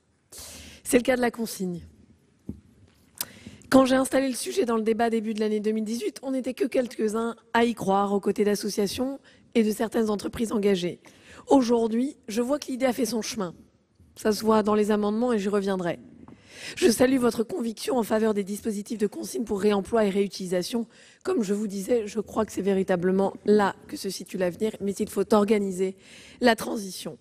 C'est le cas de la consigne. Quand j'ai installé le sujet dans le débat début de l'année 2018, on n'était que quelques-uns à y croire, aux côtés d'associations et de certaines entreprises engagées. Aujourd'hui, je vois que l'idée a fait son chemin. Ça se voit dans les amendements et j'y reviendrai. Je salue votre conviction en faveur des dispositifs de consigne pour réemploi et réutilisation. Comme je vous disais, je crois que c'est véritablement là que se situe l'avenir, mais il faut organiser la transition.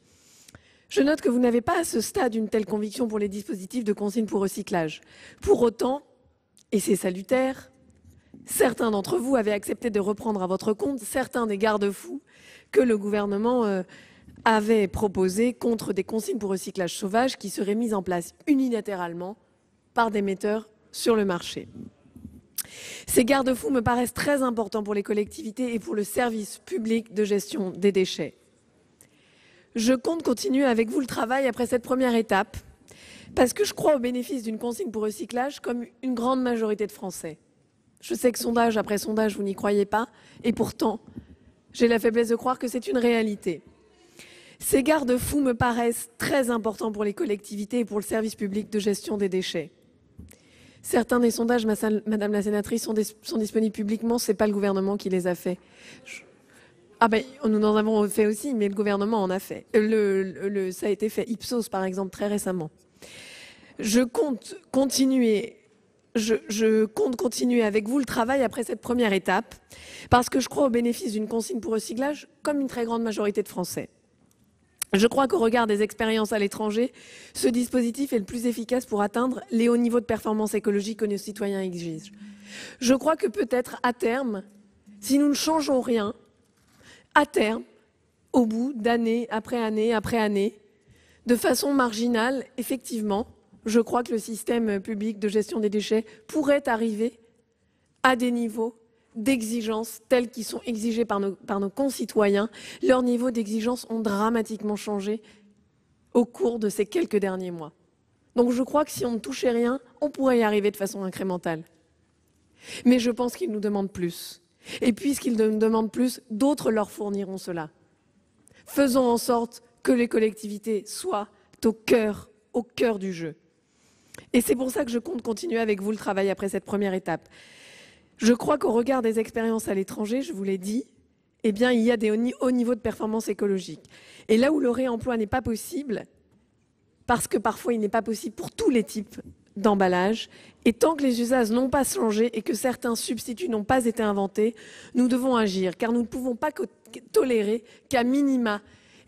Je note que vous n'avez pas à ce stade une telle conviction pour les dispositifs de consigne pour recyclage. Pour autant, et c'est salutaire, certains d'entre vous avaient accepté de reprendre à votre compte certains des garde-fous que le gouvernement avait proposés contre des consignes pour recyclage sauvage qui seraient mises en place unilatéralement par des metteurs sur le marché. Ces garde-fous me paraissent très importants pour les collectivités et pour le service public de gestion des déchets. Je compte continuer avec vous le travail après cette première étape, parce que je crois au bénéfice d'une consigne pour recyclage comme une grande majorité de Français. Je sais que sondage après sondage, vous n'y croyez pas, et pourtant, j'ai la faiblesse de croire que c'est une réalité. Ces garde-fous me paraissent très importants pour les collectivités et pour le service public de gestion des déchets. Certains des sondages, Madame la sénatrice, sont disponibles publiquement, ce n'est pas le gouvernement qui les a faits. Nous en avons fait aussi, mais le gouvernement en a fait. Ça a été fait Ipsos, par exemple, très récemment. Je compte continuer avec vous le travail après cette première étape, parce que je crois au bénéfice d'une consigne pour recyclage, comme une très grande majorité de Français. Je crois qu'au regard des expériences à l'étranger, ce dispositif est le plus efficace pour atteindre les hauts niveaux de performance écologique que nos citoyens exigent. Je crois que peut-être à terme, si nous ne changeons rien, à terme, au bout d'année après année après année, de façon marginale, effectivement, je crois que le système public de gestion des déchets pourrait arriver à des niveaux d'exigence tels qu'ils sont exigés par nos concitoyens. Leurs niveaux d'exigence ont dramatiquement changé au cours de ces quelques derniers mois. Donc je crois que si on ne touchait rien, on pourrait y arriver de façon incrémentale. Mais je pense qu'ils nous demandent plus. Et puisqu'ils nous demandent plus, d'autres leur fourniront cela. Faisons en sorte que les collectivités soient au cœur du jeu. Et c'est pour ça que je compte continuer avec vous le travail après cette première étape. Je crois qu'au regard des expériences à l'étranger, je vous l'ai dit, il y a des hauts niveaux de performance écologique. Et là où le réemploi n'est pas possible, parce que parfois il n'est pas possible pour tous les types d'emballage, et tant que les usages n'ont pas changé et que certains substituts n'ont pas été inventés, nous devons agir, car nous ne pouvons pas tolérer qu'à minima,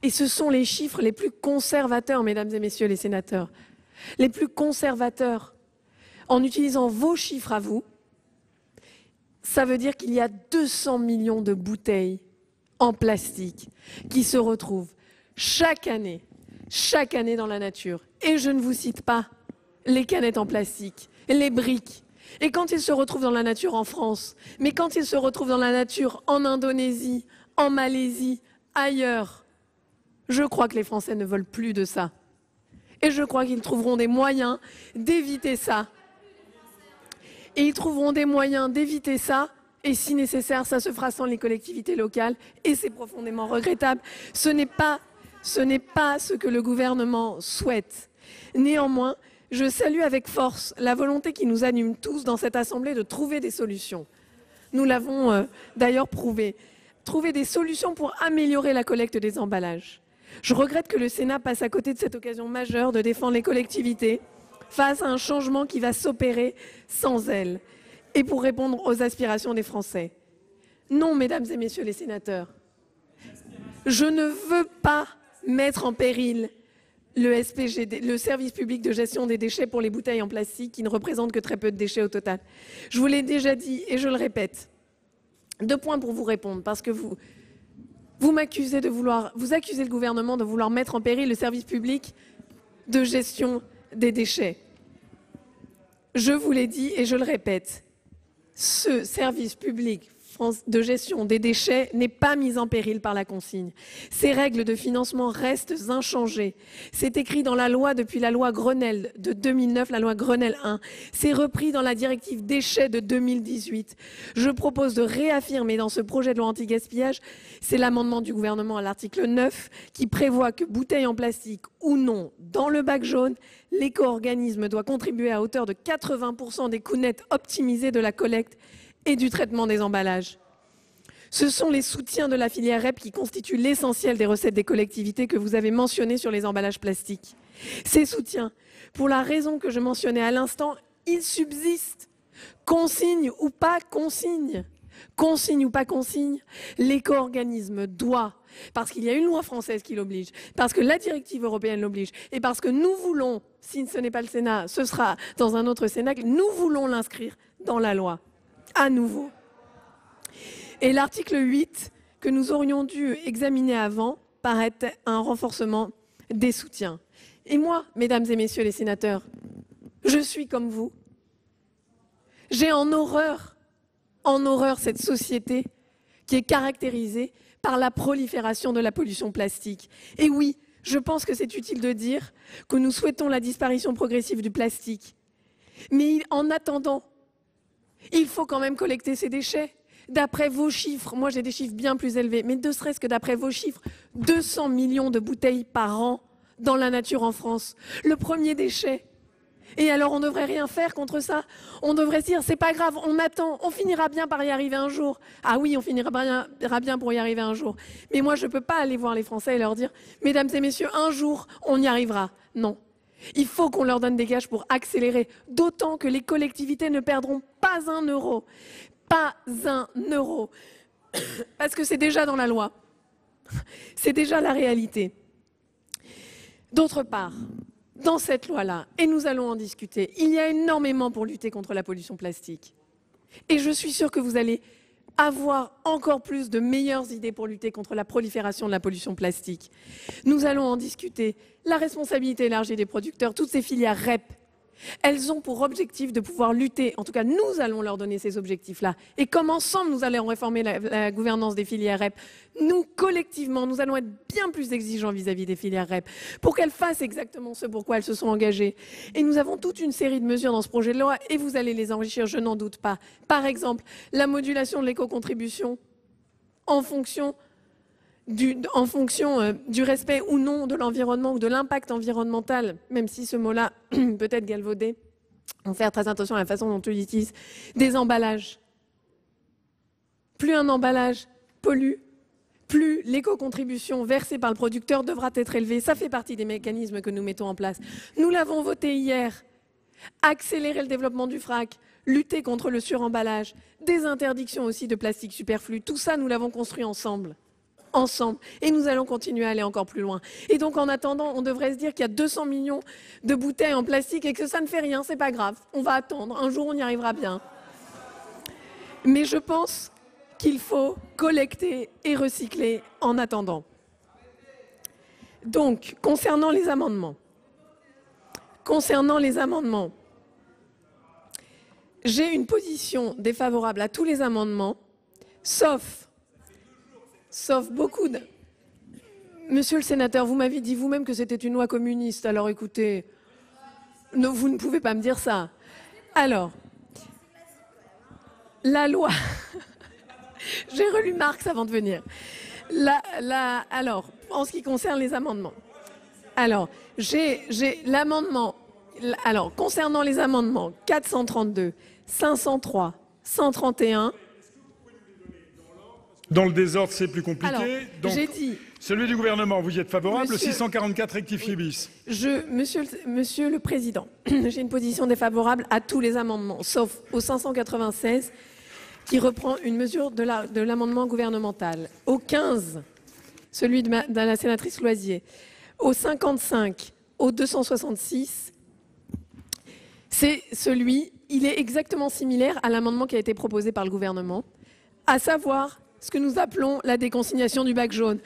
et ce sont les chiffres les plus conservateurs, mesdames et messieurs les sénateurs, les plus conservateurs, en utilisant vos chiffres à vous, ça veut dire qu'il y a 200 millions de bouteilles en plastique qui se retrouvent chaque année dans la nature. Et je ne vous cite pas les canettes en plastique, les briques. Et quand ils se retrouvent dans la nature en France, mais quand ils se retrouvent dans la nature en Indonésie, en Malaisie, ailleurs, je crois que les Français ne veulent plus de ça. Et je crois qu'ils trouveront des moyens d'éviter ça. Et ils trouveront des moyens d'éviter ça, et si nécessaire, ça se fera sans les collectivités locales, et c'est profondément regrettable. Ce n'est pas ce que le gouvernement souhaite. Néanmoins, je salue avec force la volonté qui nous anime tous dans cette Assemblée de trouver des solutions. Nous l'avons d'ailleurs prouvé. Trouver des solutions pour améliorer la collecte des emballages. Je regrette que le Sénat passe à côté de cette occasion majeure de défendre les collectivités face à un changement qui va s'opérer sans elles et pour répondre aux aspirations des Français. Non, mesdames et messieurs les sénateurs, je ne veux pas mettre en péril le SPGD, le service public de gestion des déchets pour les bouteilles en plastique qui ne représentent que très peu de déchets au total. Je vous l'ai déjà dit et je le répète. 2 points pour vous répondre, parce que vous accusez le gouvernement de vouloir mettre en péril le service public de gestion des déchets. Je vous l'ai dit et je le répète, ce service public de gestion des déchets n'est pas mise en péril par la consigne. Ces règles de financement restent inchangées. C'est écrit dans la loi depuis la loi Grenelle de 2009, la loi Grenelle 1. C'est repris dans la directive déchets de 2018. Je propose de réaffirmer dans ce projet de loi anti-gaspillage, c'est l'amendement du gouvernement à l'article 9 qui prévoit que bouteilles en plastique ou non dans le bac jaune, l'éco-organisme doit contribuer à hauteur de 80% des coûts nets optimisés de la collecte et du traitement des emballages. Ce sont les soutiens de la filière REP qui constituent l'essentiel des recettes des collectivités que vous avez mentionnées sur les emballages plastiques. Ces soutiens, pour la raison que je mentionnais à l'instant, ils subsistent. Consigne ou pas consigne, l'éco-organisme doit, parce qu'il y a une loi française qui l'oblige, parce que la directive européenne l'oblige, et parce que nous voulons, si ce n'est pas le Sénat, ce sera dans un autre Sénat, nous voulons l'inscrire dans la loi. À nouveau. Et l'article 8, que nous aurions dû examiner avant, paraît un renforcement des soutiens. Et moi, mesdames et messieurs les sénateurs, je suis comme vous. J'ai en horreur cette société qui est caractérisée par la prolifération de la pollution plastique. Et oui, je pense que c'est utile de dire que nous souhaitons la disparition progressive du plastique. Mais en attendant, il faut quand même collecter ces déchets. D'après vos chiffres, moi j'ai des chiffres bien plus élevés, mais ne serait-ce que d'après vos chiffres, 200 millions de bouteilles par an dans la nature en France. Le premier déchet. Et alors on ne devrait rien faire contre ça. On devrait se dire, c'est pas grave, on attend, on finira bien par y arriver un jour. Ah oui, on finira bien pour y arriver un jour. Mais moi je ne peux pas aller voir les Français et leur dire, mesdames et messieurs, un jour on y arrivera. Non. Il faut qu'on leur donne des gages pour accélérer, d'autant que les collectivités ne perdront pas un euro. Pas un euro. Parce que c'est déjà dans la loi. C'est déjà la réalité. D'autre part, dans cette loi-là, et nous allons en discuter, il y a énormément pour lutter contre la pollution plastique. Et je suis sûre que vous allez avoir encore plus de meilleures idées pour lutter contre la prolifération de la pollution plastique. Nous allons en discuter. La responsabilité élargie des producteurs, toutes ces filières REP, elles ont pour objectif de pouvoir lutter, en tout cas nous allons leur donner ces objectifs-là. Et comme ensemble nous allons réformer la gouvernance des filières REP, nous collectivement nous allons être bien plus exigeants vis-à-vis des filières REP pour qu'elles fassent exactement ce pour quoi elles se sont engagées. Et nous avons toute une série de mesures dans ce projet de loi et vous allez les enrichir, je n'en doute pas. Par exemple, la modulation de l'éco-contribution en fonction du respect ou non de l'environnement ou de l'impact environnemental, même si ce mot-là peut être galvaudé, on fait très attention à la façon dont on utilise des emballages. Plus un emballage pollue, plus l'éco-contribution versée par le producteur devra être élevée. Ça fait partie des mécanismes que nous mettons en place. Nous l'avons voté hier. Accélérer le développement du vrac, lutter contre le suremballage, des interdictions aussi de plastique superflu. Tout ça, nous l'avons construit ensemble. Et nous allons continuer à aller encore plus loin. Et donc, en attendant, on devrait se dire qu'il y a 200 millions de bouteilles en plastique et que ça ne fait rien, c'est pas grave. On va attendre. Un jour, on y arrivera bien. Mais je pense qu'il faut collecter et recycler en attendant. Donc, concernant les amendements, j'ai une position défavorable à tous les amendements, sauf beaucoup de... Monsieur le sénateur, vous m'avez dit vous-même que c'était une loi communiste. Alors écoutez, vous ne pouvez pas me dire ça. Alors, la loi... J'ai relu Marx avant de venir. Alors, en ce qui concerne les amendements. Alors, j'ai l'amendement... Alors, concernant les amendements 432, 503, 131... Dans le désordre, c'est plus compliqué. Alors, donc, j'ai dit... Celui du gouvernement, vous y êtes favorable, Monsieur, 644 rectifié bis. Monsieur le Président, j'ai une position défavorable à tous les amendements, sauf au 596, qui reprend une mesure de l'amendement gouvernemental. Au 15, celui de la sénatrice Loisier. Au 55, au 266, il est exactement similaire à l'amendement qui a été proposé par le gouvernement, à savoir ce que nous appelons la déconsignation du bac jaune.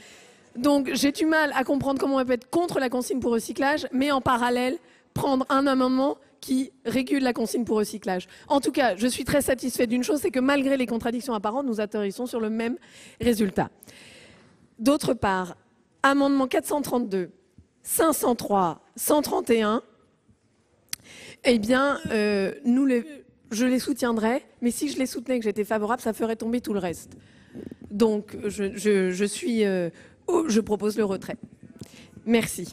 Donc j'ai du mal à comprendre comment on peut être contre la consigne pour recyclage, mais en parallèle prendre un amendement qui régule la consigne pour recyclage. En tout cas, je suis très satisfaite d'une chose, c'est que malgré les contradictions apparentes, nous atterrissons sur le même résultat. D'autre part, amendements 432, 503, 131, eh bien, je les soutiendrai, mais si je les soutenais et que j'étais favorable, ça ferait tomber tout le reste. Donc, je propose le retrait. Merci.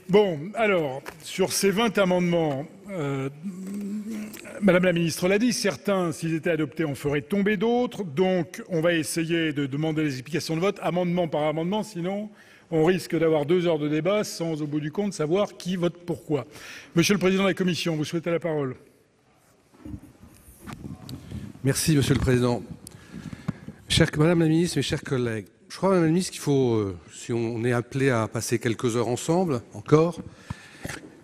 Bon, alors, sur ces 20 amendements, Madame la ministre l'a dit, certains, s'ils étaient adoptés, en feraient tomber d'autres. Donc, on va essayer de demander les explications de vote, amendement par amendement, sinon on risque d'avoir 2 heures de débat sans, au bout du compte, savoir qui vote pourquoi. Monsieur le Président de la Commission, vous souhaitez la parole. Merci, Monsieur le Président. Madame la ministre, mes chers collègues, je crois, Madame la ministre, qu'il faut, si on est appelé à passer quelques heures ensemble, encore,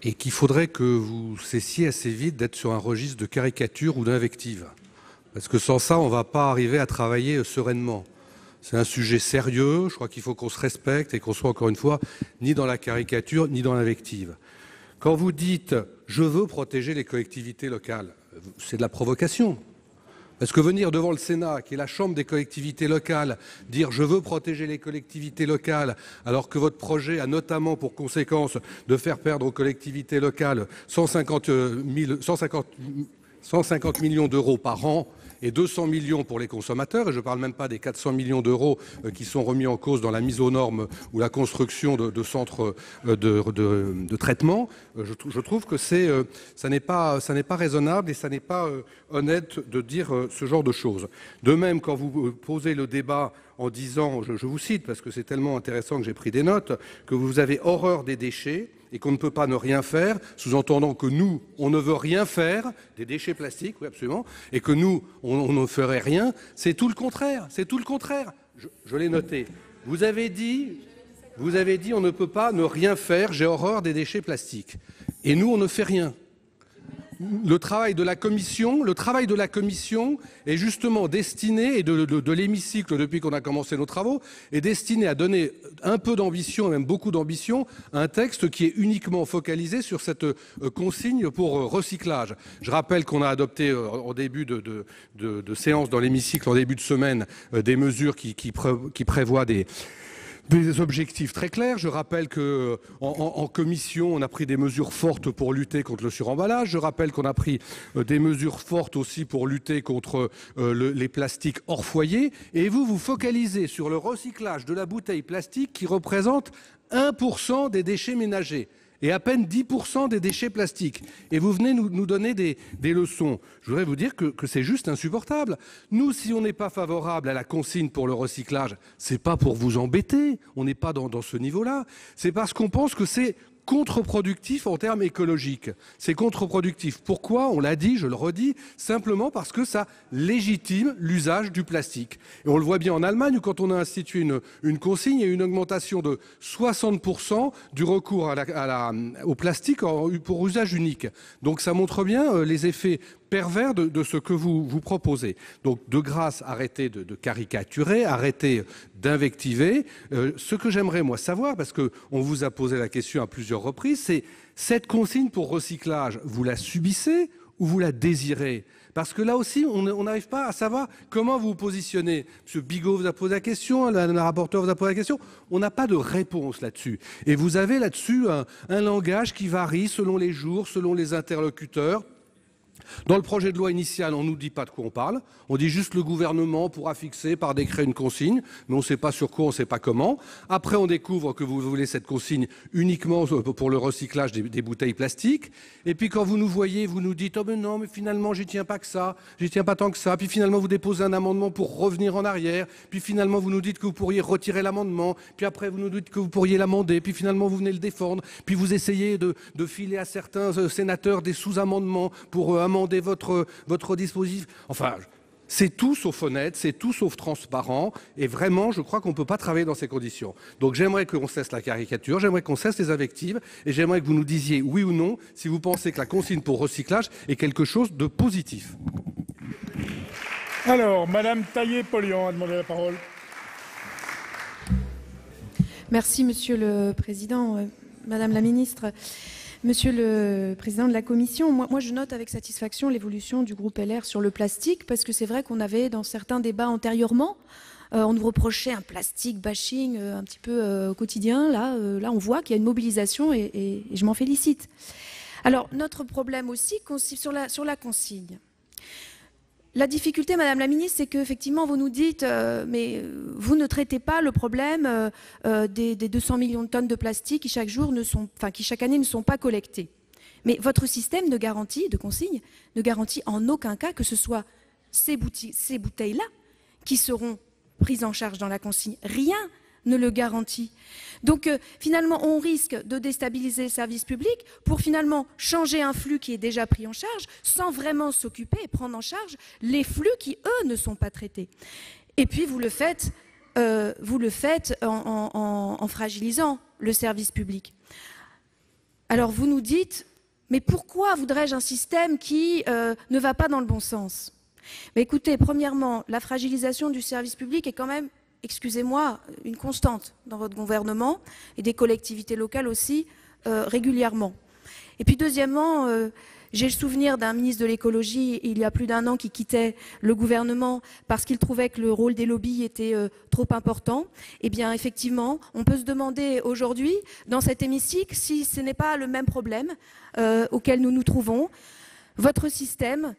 et qu'il faudrait que vous cessiez assez vite d'être sur un registre de caricature ou d'invective. Parce que sans ça, on ne va pas arriver à travailler sereinement. C'est un sujet sérieux, je crois qu'il faut qu'on se respecte et qu'on soit, encore une fois, ni dans la caricature, ni dans l'invective. Quand vous dites « je veux protéger les collectivités locales », c'est de la provocation. Parce que venir devant le Sénat, qui est la chambre des collectivités locales, dire « je veux protéger les collectivités locales », alors que votre projet a notamment pour conséquence de faire perdre aux collectivités locales 150 millions d'euros par an, et 200 millions pour les consommateurs, et je ne parle même pas des 400 millions d'euros qui sont remis en cause dans la mise aux normes ou la construction de centres de traitement, je trouve que ça n'est pas raisonnable et ça n'est pas honnête de dire ce genre de choses. De même, quand vous posez le débat en disant, je vous cite parce que c'est tellement intéressant que j'ai pris des notes, que vous avez horreur des déchets, et qu'on ne peut pas ne rien faire, sous-entendant que nous, on ne veut rien faire, des déchets plastiques, oui absolument, et que nous, on ne ferait rien, c'est tout le contraire, c'est tout le contraire. Je l'ai noté. Vous avez dit, on ne peut pas ne rien faire, j'ai horreur des déchets plastiques. Et nous, on ne fait rien. Le travail de la commission est justement destiné, et de l'hémicycle depuis qu'on a commencé nos travaux, est destiné à donner un peu d'ambition, et même beaucoup d'ambition, à un texte qui est uniquement focalisé sur cette consigne pour recyclage. Je rappelle qu'on a adopté en début de séance dans l'hémicycle, en début de semaine, des mesures qui prévoient des objectifs très clairs. Je rappelle qu'en commission, on a pris des mesures fortes pour lutter contre le suremballage. Je rappelle qu'on a pris des mesures fortes aussi pour lutter contre les plastiques hors foyer. Et vous, vous focalisez sur le recyclage de la bouteille plastique qui représente 1% des déchets ménagers et à peine 10% des déchets plastiques. Et vous venez nous donner des leçons. Je voudrais vous dire que c'est juste insupportable. Nous, si on n'est pas favorable à la consigne pour le recyclage, c'est pas pour vous embêter, on n'est pas dans ce niveau-là, c'est parce qu'on pense que c'est contre-productif en termes écologiques. C'est contre-productif. Pourquoi? On l'a dit, je le redis, simplement parce que ça légitime l'usage du plastique. Et on le voit bien en Allemagne, où quand on a institué une consigne, il y a eu une augmentation de 60% du recours au plastique pour usage unique. Donc ça montre bien les effets pervers de ce que vous proposez. Donc de grâce, arrêtez de caricaturer, arrêtez d'invectiver. Ce que j'aimerais moi savoir, parce qu'on vous a posé la question à plusieurs reprises, c'est cette consigne pour recyclage, vous la subissez ou vous la désirez? Parce que là aussi, on n'arrive pas à savoir comment vous vous positionnez. M. Bigot vous a posé la question, la rapporteure vous a posé la question. On n'a pas de réponse là-dessus. Et vous avez là-dessus un langage qui varie selon les jours, selon les interlocuteurs. Dans le projet de loi initial, on ne nous dit pas de quoi on parle. On dit juste le gouvernement pourra fixer par décret une consigne, mais on ne sait pas sur quoi, on ne sait pas comment. Après, on découvre que vous voulez cette consigne uniquement pour le recyclage des bouteilles plastiques. Et puis quand vous nous voyez, vous nous dites « Oh mais non, mais finalement, j'y tiens pas que ça, j'y tiens pas tant que ça. » Puis finalement, vous déposez un amendement pour revenir en arrière. Puis finalement, vous nous dites que vous pourriez retirer l'amendement. Puis après, vous nous dites que vous pourriez l'amender. Puis finalement, vous venez le défendre. Puis vous essayez de filer à certains sénateurs des sous-amendements pour amender votre dispositif. Enfin, c'est tout sauf honnête, c'est tout sauf transparent, et vraiment, je crois qu'on ne peut pas travailler dans ces conditions. Donc j'aimerais qu'on cesse la caricature, j'aimerais qu'on cesse les invectives, et j'aimerais que vous nous disiez oui ou non si vous pensez que la consigne pour recyclage est quelque chose de positif. Alors, Madame Taillé-Polian a demandé la parole. Merci, Monsieur le Président. Madame la Ministre, Monsieur le Président de la Commission, moi je note avec satisfaction l'évolution du groupe LR sur le plastique, parce que c'est vrai qu'on avait dans certains débats antérieurement, on nous reprochait un plastique bashing un petit peu au quotidien. Là, on voit qu'il y a une mobilisation et je m'en félicite. Alors, notre problème aussi consiste sur la consigne. La difficulté, Madame la Ministre, c'est qu'effectivement, vous nous dites, mais vous ne traitez pas le problème des 200 millions de tonnes de plastique qui chaque année ne sont pas collectées. Mais votre système de consigne ne garantit en aucun cas que ce soit ces bouteilles-là qui seront prises en charge dans la consigne. Rien ne le garantit. Donc finalement, on risque de déstabiliser le service public pour finalement changer un flux qui est déjà pris en charge sans vraiment s'occuper et prendre en charge les flux qui, eux, ne sont pas traités. Et puis vous le faites en fragilisant le service public. Alors vous nous dites, mais pourquoi voudrais-je un système qui ne va pas dans le bon sens ? Mais écoutez, premièrement, la fragilisation du service public est quand même, excusez-moi, une constante dans votre gouvernement et des collectivités locales aussi régulièrement. Et puis deuxièmement, j'ai le souvenir d'un ministre de l'écologie il y a plus d'1 an qui quittait le gouvernement parce qu'il trouvait que le rôle des lobbies était trop important. Eh bien effectivement, on peut se demander aujourd'hui dans cet hémicycle si ce n'est pas le même problème auquel nous nous trouvons. Votre système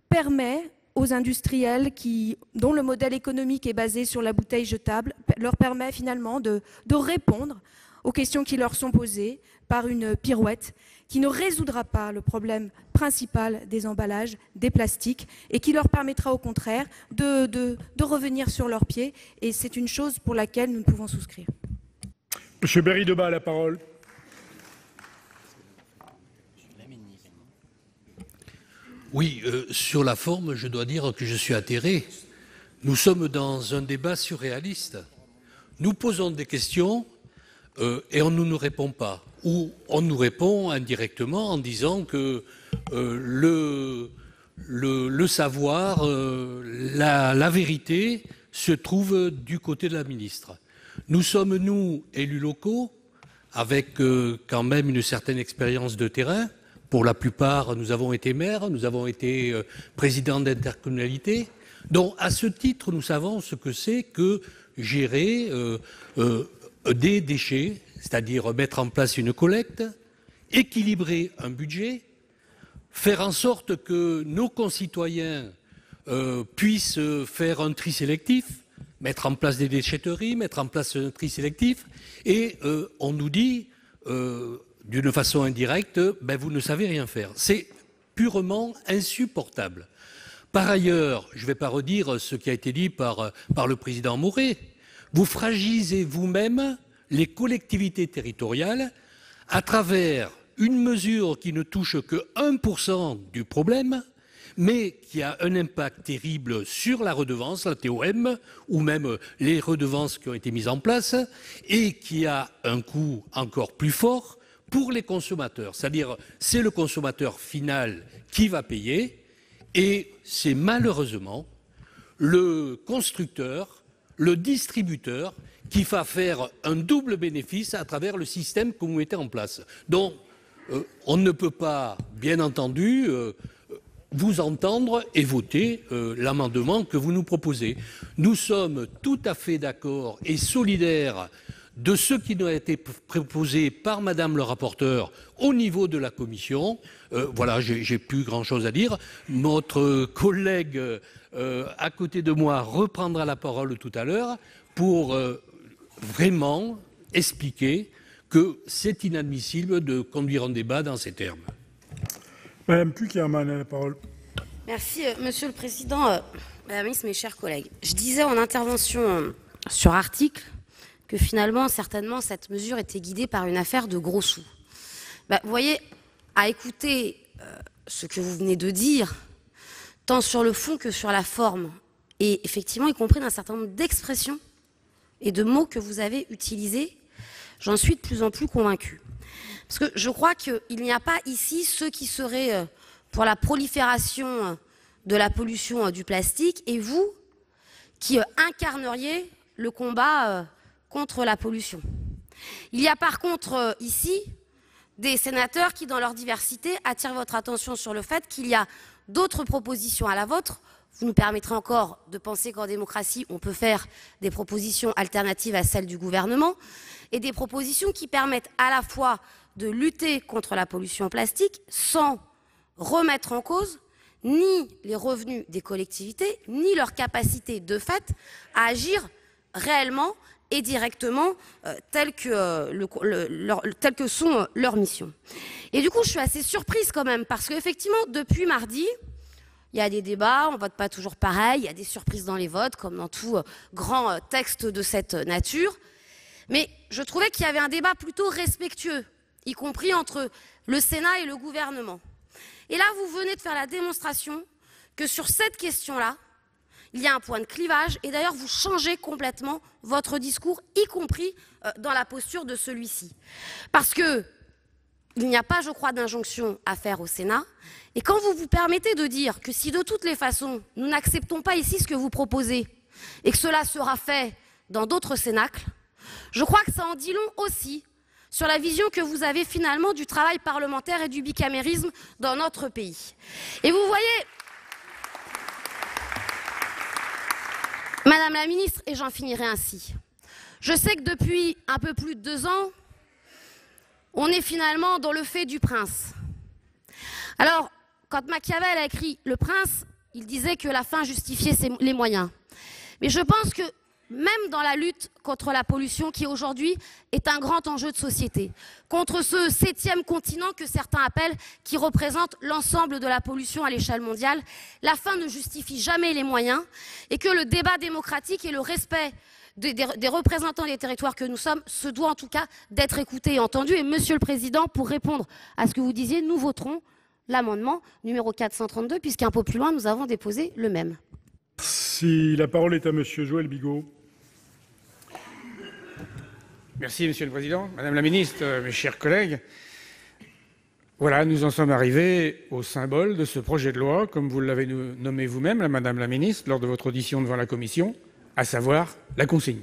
permet aux industriels dont le modèle économique est basé sur la bouteille jetable, leur permet finalement de répondre aux questions qui leur sont posées par une pirouette qui ne résoudra pas le problème principal des emballages, des plastiques, et qui leur permettra au contraire de revenir sur leurs pieds. Et c'est une chose pour laquelle nous ne pouvons souscrire. Monsieur Berry-Debat a la parole. Oui, sur la forme, je dois dire que je suis atterré. Nous sommes dans un débat surréaliste. Nous posons des questions et on ne nous répond pas. Ou on nous répond indirectement en disant que le savoir, la vérité se trouve du côté de la ministre. Nous sommes, nous, élus locaux, avec quand même une certaine expérience de terrain. Pour la plupart, nous avons été maires, nous avons été présidents d'intercommunalités. Donc, à ce titre, nous savons ce que c'est que gérer des déchets, c'est-à-dire mettre en place une collecte, équilibrer un budget, faire en sorte que nos concitoyens puissent faire un tri sélectif, mettre en place des déchetteries, mettre en place un tri sélectif, et on nous dit d'une façon indirecte, ben vous ne savez rien faire. C'est purement insupportable. Par ailleurs, je ne vais pas redire ce qui a été dit par le président Mouret, vous fragilisez vous-même les collectivités territoriales à travers une mesure qui ne touche que 1% du problème, mais qui a un impact terrible sur la redevance, la TOM, ou même les redevances qui ont été mises en place, et qui a un coût encore plus fort pour les consommateurs. C'est-à-dire, c'est le consommateur final qui va payer, et c'est malheureusement le constructeur, le distributeur, qui va faire un double bénéfice à travers le système que vous mettez en place. Donc, on ne peut pas, bien entendu, vous entendre et voter l'amendement que vous nous proposez. Nous sommes tout à fait d'accord et solidaires de ce qui nous a été proposé par Madame le rapporteur au niveau de la commission. Voilà, j'ai plus grand-chose à dire. Notre collègue à côté de moi reprendra la parole tout à l'heure pour vraiment expliquer que c'est inadmissible de conduire un débat dans ces termes. Madame Cukierman a la parole. Merci, Monsieur le Président. Madame la Ministre, mes chers collègues, je disais en intervention sur article que finalement, certainement, cette mesure était guidée par une affaire de gros sous. Vous voyez, à écouter ce que vous venez de dire, tant sur le fond que sur la forme, et effectivement, y compris d'un certain nombre d'expressions et de mots que vous avez utilisés, j'en suis de plus en plus convaincue. Parce que je crois qu'il n'y a pas ici ceux qui seraient pour la prolifération de la pollution du plastique et vous qui incarneriez le combat contre la pollution. Il y a par contre ici des sénateurs qui, dans leur diversité, attirent votre attention sur le fait qu'il y a d'autres propositions à la vôtre. Vous nous permettrez encore de penser qu'en démocratie, on peut faire des propositions alternatives à celles du gouvernement et des propositions qui permettent à la fois de lutter contre la pollution plastique sans remettre en cause ni les revenus des collectivités, ni leur capacité de fait à agir réellement et directement telles que sont leurs missions. Et du coup, je suis assez surprise quand même, parce qu'effectivement, depuis mardi, il y a des débats, on ne vote pas toujours pareil, il y a des surprises dans les votes, comme dans tout grand texte de cette nature. Mais je trouvais qu'il y avait un débat plutôt respectueux, y compris entre le Sénat et le gouvernement. Et là, vous venez de faire la démonstration que sur cette question-là, il y a un point de clivage, et d'ailleurs, vous changez complètement votre discours, y compris dans la posture de celui-ci. Parce que il n'y a pas, je crois, d'injonction à faire au Sénat. Et quand vous vous permettez de dire que si de toutes les façons, nous n'acceptons pas ici ce que vous proposez, et que cela sera fait dans d'autres cénacles, je crois que ça en dit long aussi sur la vision que vous avez finalement du travail parlementaire et du bicamérisme dans notre pays. Et vous voyez, Madame la Ministre, et j'en finirai ainsi, je sais que depuis un peu plus de 2 ans, on est finalement dans le fait du prince. Alors, quand Machiavel a écrit Le Prince, il disait que la fin justifiait les moyens. Mais je pense que même dans la lutte contre la pollution, qui aujourd'hui est un grand enjeu de société, contre ce 7e continent que certains appellent, qui représente l'ensemble de la pollution à l'échelle mondiale, la fin ne justifie jamais les moyens, et que le débat démocratique et le respect des représentants des territoires que nous sommes se doit en tout cas d'être écouté et entendu. Et Monsieur le Président, pour répondre à ce que vous disiez, nous voterons l'amendement numéro 432, puisqu'un peu plus loin, nous avons déposé le même. Si la parole est à Monsieur Joël Bigot. Merci Monsieur le Président. Madame la Ministre, mes chers collègues, voilà, nous en sommes arrivés au symbole de ce projet de loi, comme vous l'avez nommé vous-même, Madame la Ministre, lors de votre audition devant la Commission, à savoir la consigne.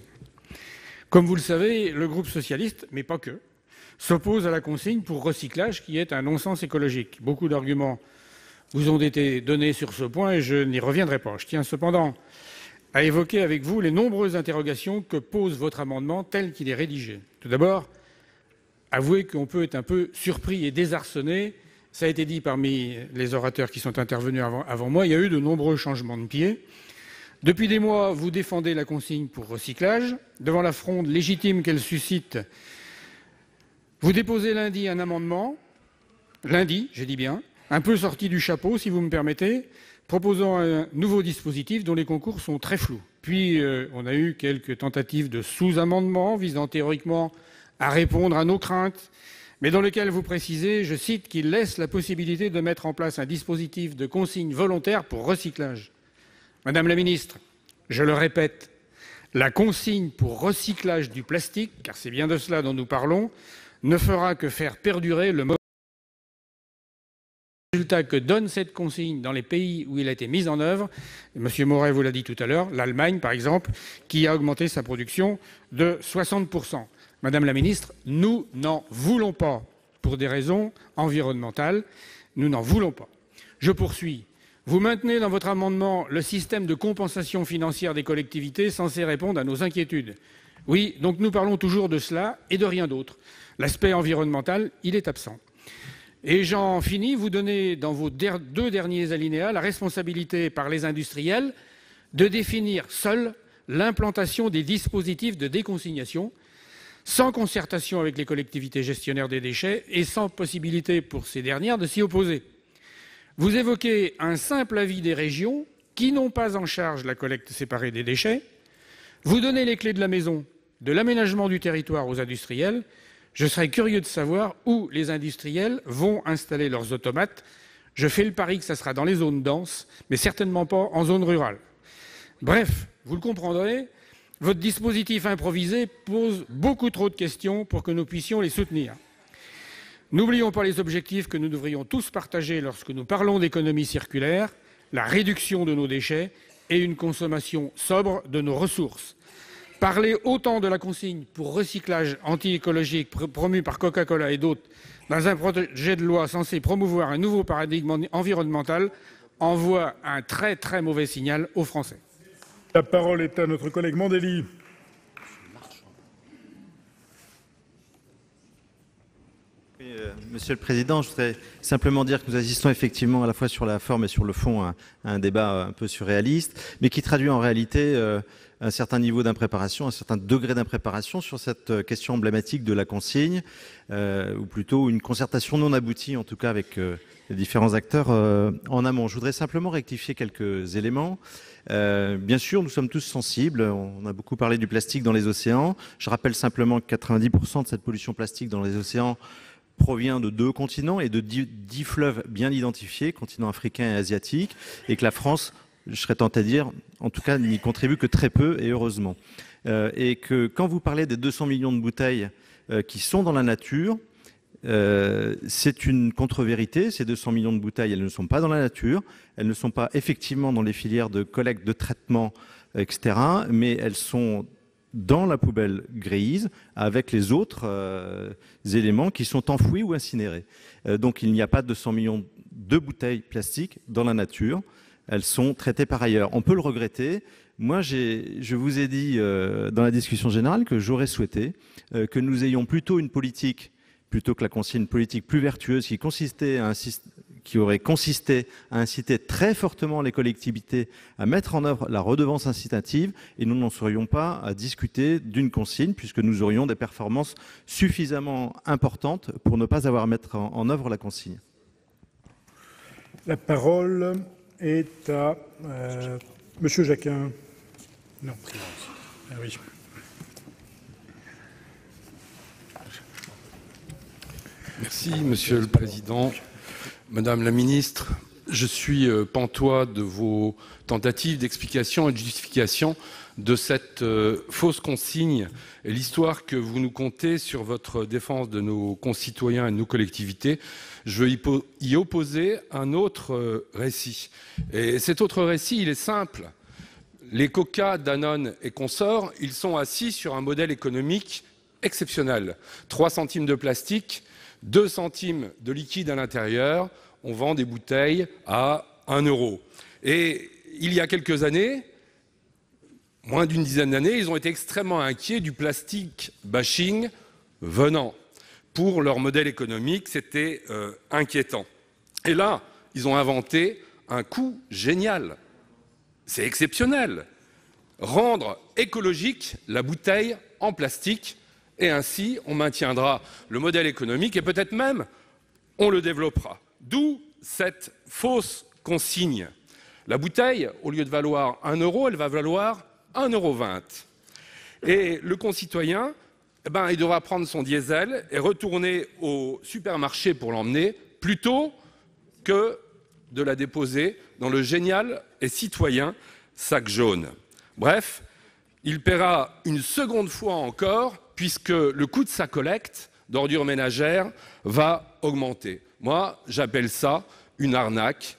Comme vous le savez, le groupe socialiste, mais pas que, s'oppose à la consigne pour recyclage, qui est un non-sens écologique. Beaucoup d'arguments vous ont été donnés sur ce point et je n'y reviendrai pas. Je tiens cependant à évoquer avec vous les nombreuses interrogations que pose votre amendement tel qu'il est rédigé. Tout d'abord, avouez qu'on peut être un peu surpris et désarçonné. Ça a été dit parmi les orateurs qui sont intervenus avant moi, il y a eu de nombreux changements de pied. Depuis des mois, vous défendez la consigne pour recyclage. Devant la fronde légitime qu'elle suscite, vous déposez lundi un amendement, lundi, j'ai dit bien, un peu sorti du chapeau, si vous me permettez, proposant un nouveau dispositif dont les contours sont très flous. Puis, on a eu quelques tentatives de sous-amendements visant théoriquement à répondre à nos craintes, mais dans lequel vous précisez, je cite, qu'il laisse la possibilité de mettre en place un dispositif de consigne volontaire pour recyclage. Madame la Ministre, je le répète, la consigne pour recyclage du plastique, car c'est bien de cela dont nous parlons, ne fera que faire perdurer le résultat que donne cette consigne dans les pays où il a été mis en œuvre. M. Moret vous l'a dit tout à l'heure, l'Allemagne, par exemple, qui a augmenté sa production de 60%. Madame la Ministre, nous n'en voulons pas pour des raisons environnementales. Nous n'en voulons pas. Je poursuis. Vous maintenez dans votre amendement le système de compensation financière des collectivités censé répondre à nos inquiétudes. Oui, donc nous parlons toujours de cela et de rien d'autre. L'aspect environnemental, il est absent. Et j'en finis, vous donnez dans vos 2 derniers alinéas la responsabilité par les industriels de définir seuls l'implantation des dispositifs de déconsignation, sans concertation avec les collectivités gestionnaires des déchets et sans possibilité pour ces dernières de s'y opposer. Vous évoquez un simple avis des régions qui n'ont pas en charge la collecte séparée des déchets. Vous donnez les clés de la maison de l'aménagement du territoire aux industriels. Je serais curieux de savoir où les industriels vont installer leurs automates. Je fais le pari que ça sera dans les zones denses, mais certainement pas en zone rurale. Bref, vous le comprendrez, votre dispositif improvisé pose beaucoup trop de questions pour que nous puissions les soutenir. N'oublions pas les objectifs que nous devrions tous partager lorsque nous parlons d'économie circulaire, la réduction de nos déchets et une consommation sobre de nos ressources. Parler autant de la consigne pour recyclage anti-écologique promu par Coca-Cola et d'autres dans un projet de loi censé promouvoir un nouveau paradigme environnemental envoie un très très mauvais signal aux Français. La parole est à notre collègue Mandelli. Monsieur le Président, je voudrais simplement dire que nous assistons effectivement à la fois sur la forme et sur le fond à un débat un peu surréaliste, mais qui traduit en réalité un certain niveau d'impréparation, un certain degré d'impréparation sur cette question emblématique de la consigne, ou plutôt une concertation non aboutie, en tout cas avec les différents acteurs en amont. Je voudrais simplement rectifier quelques éléments. Bien sûr, nous sommes tous sensibles. On a beaucoup parlé du plastique dans les océans. Je rappelle simplement que 90% de cette pollution plastique dans les océans provient de 2 continents et de 10 fleuves bien identifiés, continent africain et asiatique, et que la France, je serais tenté de dire, en tout cas, n'y contribue que très peu, et heureusement. Et que quand vous parlez des 200 millions de bouteilles qui sont dans la nature, c'est une contre-vérité. Ces 200 millions de bouteilles, elles ne sont pas dans la nature, elles ne sont pas effectivement dans les filières de collecte, de traitement, etc., mais elles sont dans la poubelle grise avec les autres éléments qui sont enfouis ou incinérés. Donc il n'y a pas de 200 millions de bouteilles plastiques dans la nature. Elles sont traitées par ailleurs. On peut le regretter. Moi, je vous ai dit dans la discussion générale que j'aurais souhaité que nous ayons plutôt une politique, plutôt que la consigne, une politique plus vertueuse qui aurait consisté à inciter très fortement les collectivités à mettre en œuvre la redevance incitative, et nous n'en serions pas à discuter d'une consigne puisque nous aurions des performances suffisamment importantes pour ne pas avoir à mettre en œuvre la consigne. La parole est à Monsieur Jacquin. Non, ah oui. Merci, Monsieur le Président. Madame la Ministre, je suis pantois de vos tentatives d'explication et de justification de cette fausse consigne et l'histoire que vous nous contez sur votre défense de nos concitoyens et de nos collectivités. Je veux y opposer un autre récit. Et cet autre récit, il est simple. Les Coca, Danone et consorts, ils sont assis sur un modèle économique exceptionnel. 3 centimes de plastique, 2 centimes de liquide à l'intérieur, on vend des bouteilles à 1 euro. Et il y a quelques années, moins d'une dizaine d'années, ils ont été extrêmement inquiets du plastique bashing venant. Pour leur modèle économique, c'était inquiétant. Et là, ils ont inventé un coup génial. C'est exceptionnel. Rendre écologique la bouteille en plastique. Et ainsi, on maintiendra le modèle économique et peut-être même, on le développera. D'où cette fausse consigne. La bouteille, au lieu de valoir 1 euro, elle va valoir 1,20 € Et le concitoyen, il devra prendre son diesel et retourner au supermarché pour l'emmener, plutôt que de la déposer dans le génial et citoyen sac jaune. Bref, il paiera une seconde fois encore, puisque le coût de sa collecte d'ordures ménagères va augmenter. Moi, j'appelle ça une arnaque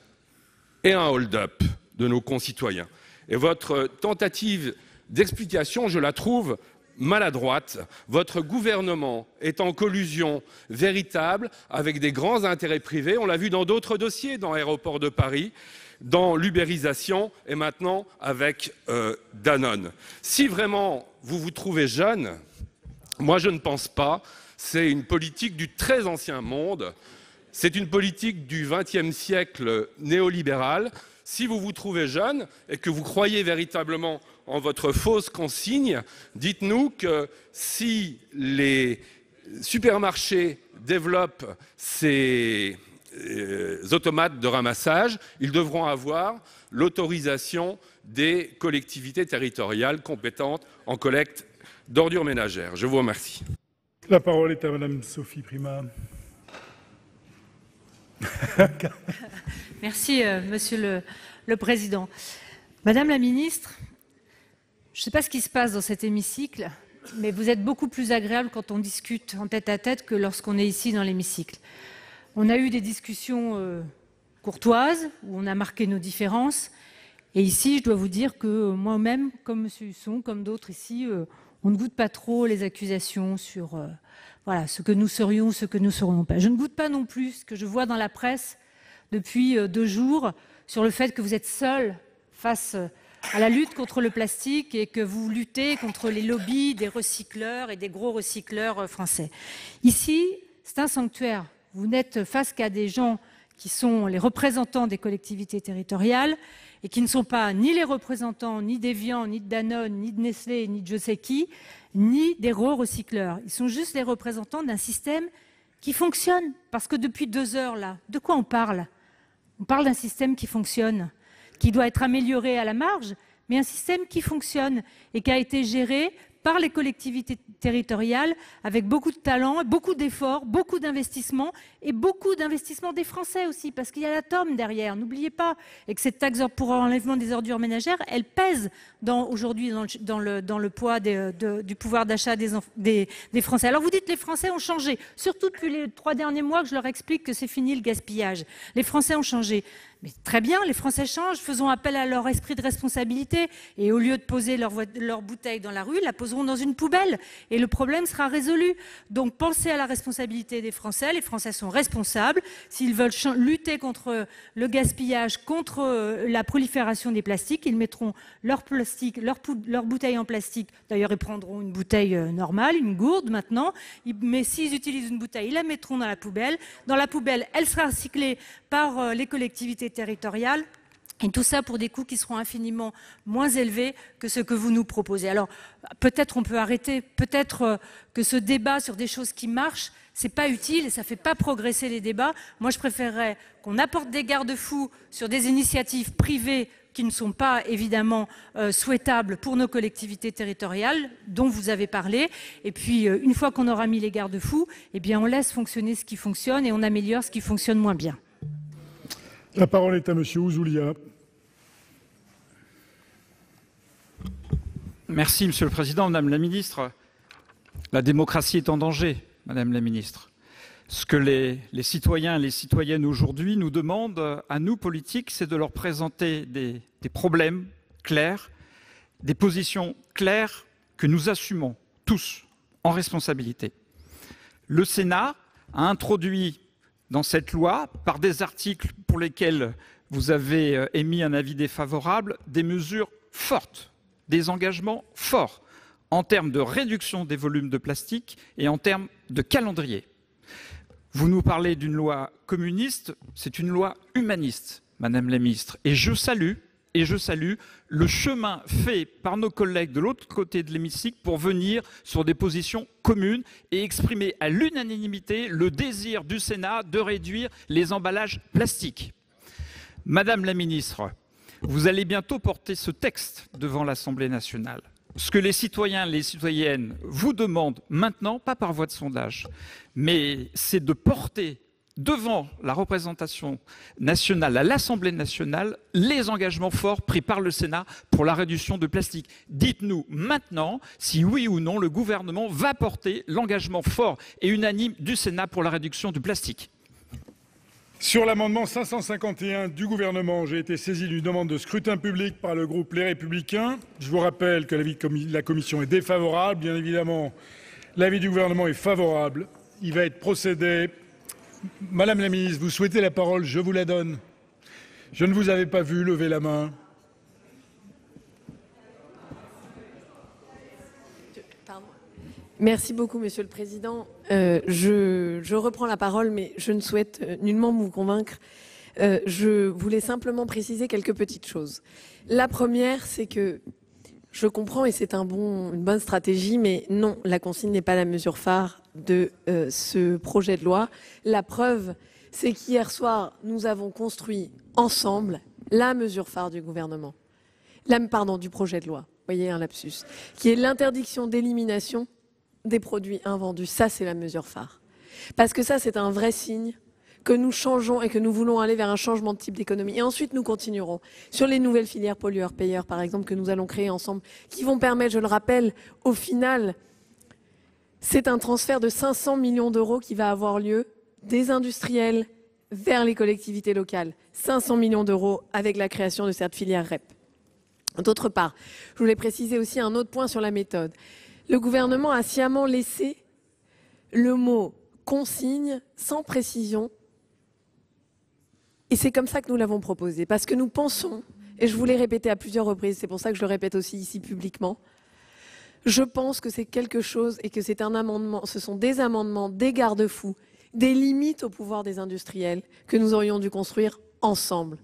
et un hold-up de nos concitoyens. Et votre tentative d'explication, je la trouve maladroite. Votre gouvernement est en collusion véritable avec des grands intérêts privés. On l'a vu dans d'autres dossiers, dans Aéroports de Paris, dans l'ubérisation et maintenant avec Danone. Si vraiment vous vous trouvez jeune, moi je ne pense pas. C'est une politique du très ancien monde. C'est une politique du XXe siècle néolibéral. Si vous vous trouvez jeune et que vous croyez véritablement en votre fausse consigne, dites-nous que si les supermarchés développent ces automates de ramassage, ils devront avoir l'autorisation des collectivités territoriales compétentes en collecte d'ordures ménagères. Je vous remercie. La parole est à Madame Sophie Primas. Merci, Monsieur le Président. Madame la Ministre, je ne sais pas ce qui se passe dans cet hémicycle, mais vous êtes beaucoup plus agréable quand on discute en tête-à-tête que lorsqu'on est ici dans l'hémicycle. On a eu des discussions courtoises, où on a marqué nos différences, Et ici, je dois vous dire que moi-même, comme M. Husson, comme d'autres ici, on ne goûte pas trop les accusations sur voilà, ce que nous serions ou ce que nous ne serions pas. Je ne goûte pas non plus ce que je vois dans la presse depuis 2 jours sur le fait que vous êtes seul face à la lutte contre le plastique et que vous luttez contre les lobbies des recycleurs et des gros recycleurs français. Ici, c'est un sanctuaire. Vous n'êtes face qu'à des gens qui sont les représentants des collectivités territoriales et qui ne sont pas ni les représentants ni d'Evian, ni de Danone, ni de Nestlé, ni de je sais qui, ni des gros recycleurs. Ils sont juste les représentants d'un système qui fonctionne. Parce que depuis 2 heures, là, de quoi on parle? On parle d'un système qui fonctionne, qui doit être amélioré à la marge, mais un système qui fonctionne et qui a été géré par les collectivités territoriales avec beaucoup de talent, beaucoup d'efforts, beaucoup d'investissements et beaucoup d'investissements des Français aussi, parce qu'il y a la TOM derrière, n'oubliez pas, et que cette taxe pour enlèvement des ordures ménagères, elle pèse aujourd'hui dans le poids du pouvoir d'achat des Français. Alors vous dites les Français ont changé, surtout depuis les 3 derniers mois que je leur explique que c'est fini le gaspillage. Les Français ont changé. Mais très bien, les Français changent, faisons appel à leur esprit de responsabilité et au lieu de poser leur bouteille dans la rue, la poseront dans une poubelle et le problème sera résolu. Donc pensez à la responsabilité des Français, les Français sont responsables. S'ils veulent lutter contre le gaspillage, contre la prolifération des plastiques, ils mettront leur bouteille en plastique. D'ailleurs, ils prendront une bouteille normale, une gourde maintenant, mais s'ils utilisent une bouteille, ils la mettront dans la poubelle. Dans la poubelle, elle sera recyclée par les collectivités territoriales, et tout ça pour des coûts qui seront infiniment moins élevés que ce que vous nous proposez. Alors peut-être on peut arrêter, peut-être que ce débat sur des choses qui marchent, c'est pas utile et ça fait pas progresser les débats. Moi je préférerais qu'on apporte des garde-fous sur des initiatives privées qui ne sont pas évidemment souhaitables pour nos collectivités territoriales, dont vous avez parlé. Et puis, une fois qu'on aura mis les garde-fous, eh bien, on laisse fonctionner ce qui fonctionne et on améliore ce qui fonctionne moins bien. La parole est à Monsieur Ouzoulia. Merci, Monsieur le Président. Madame la Ministre, la démocratie est en danger, Madame la Ministre. Ce que les citoyens et les citoyennes aujourd'hui nous demandent à nous, politiques, c'est de leur présenter des problèmes clairs, des positions claires que nous assumons tous en responsabilité. Le Sénat a introduit dans cette loi, par des articles pour lesquels vous avez émis un avis défavorable, des mesures fortes, des engagements forts en termes de réduction des volumes de plastique et en termes de calendrier. Vous nous parlez d'une loi communiste, c'est une loi humaniste, Madame la Ministre, et je salue le chemin fait par nos collègues de l'autre côté de l'hémicycle pour venir sur des positions communes et exprimer à l'unanimité le désir du Sénat de réduire les emballages plastiques. Madame la Ministre, vous allez bientôt porter ce texte devant l'Assemblée nationale. Ce que les citoyens et les citoyennes vous demandent maintenant, pas par voie de sondage, mais c'est de porter devant la représentation nationale, à l'Assemblée nationale, les engagements forts pris par le Sénat pour la réduction de plastique. Dites-nous maintenant si oui ou non le gouvernement va porter l'engagement fort et unanime du Sénat pour la réduction du plastique. Sur l'amendement 551 du gouvernement, j'ai été saisi d'une demande de scrutin public par le groupe Les Républicains. Je vous rappelle que l'avis de la commission est défavorable. Bien évidemment, l'avis du gouvernement est favorable. Il va être procédé. Madame la ministre, vous souhaitez la parole, je vous la donne. Je ne vous avais pas vu lever la main. Merci beaucoup, Monsieur le Président. Je reprends la parole, mais je ne souhaite nullement vous convaincre. Je voulais simplement préciser quelques petites choses. La première, c'est que je comprends et c'est une bonne stratégie, mais non, la consigne n'est pas la mesure phare de ce projet de loi. La preuve, c'est qu'hier soir, nous avons construit ensemble la mesure phare du gouvernement, du projet de loi, vous voyez un lapsus, qui est l'interdiction d'élimination des produits invendus. Ça, c'est la mesure phare. Parce que ça, c'est un vrai signe que nous changeons et que nous voulons aller vers un changement de type d'économie. Et ensuite, nous continuerons sur les nouvelles filières pollueurs-payeurs, par exemple, que nous allons créer ensemble, qui vont permettre, je le rappelle, au final, c'est un transfert de 500 millions d'euros qui va avoir lieu des industriels vers les collectivités locales. 500 millions d'euros avec la création de cette filière REP. D'autre part, je voulais préciser aussi un autre point sur la méthode. Le gouvernement a sciemment laissé le mot « consigne » sans précision. Et c'est comme ça que nous l'avons proposé. Parce que nous pensons, et je vous l'ai répété à plusieurs reprises, c'est pour ça que je le répète aussi ici publiquement, je pense que c'est quelque chose et que c'est un amendement, ce sont des amendements, des garde-fous, des limites au pouvoir des industriels que nous aurions dû construire ensemble.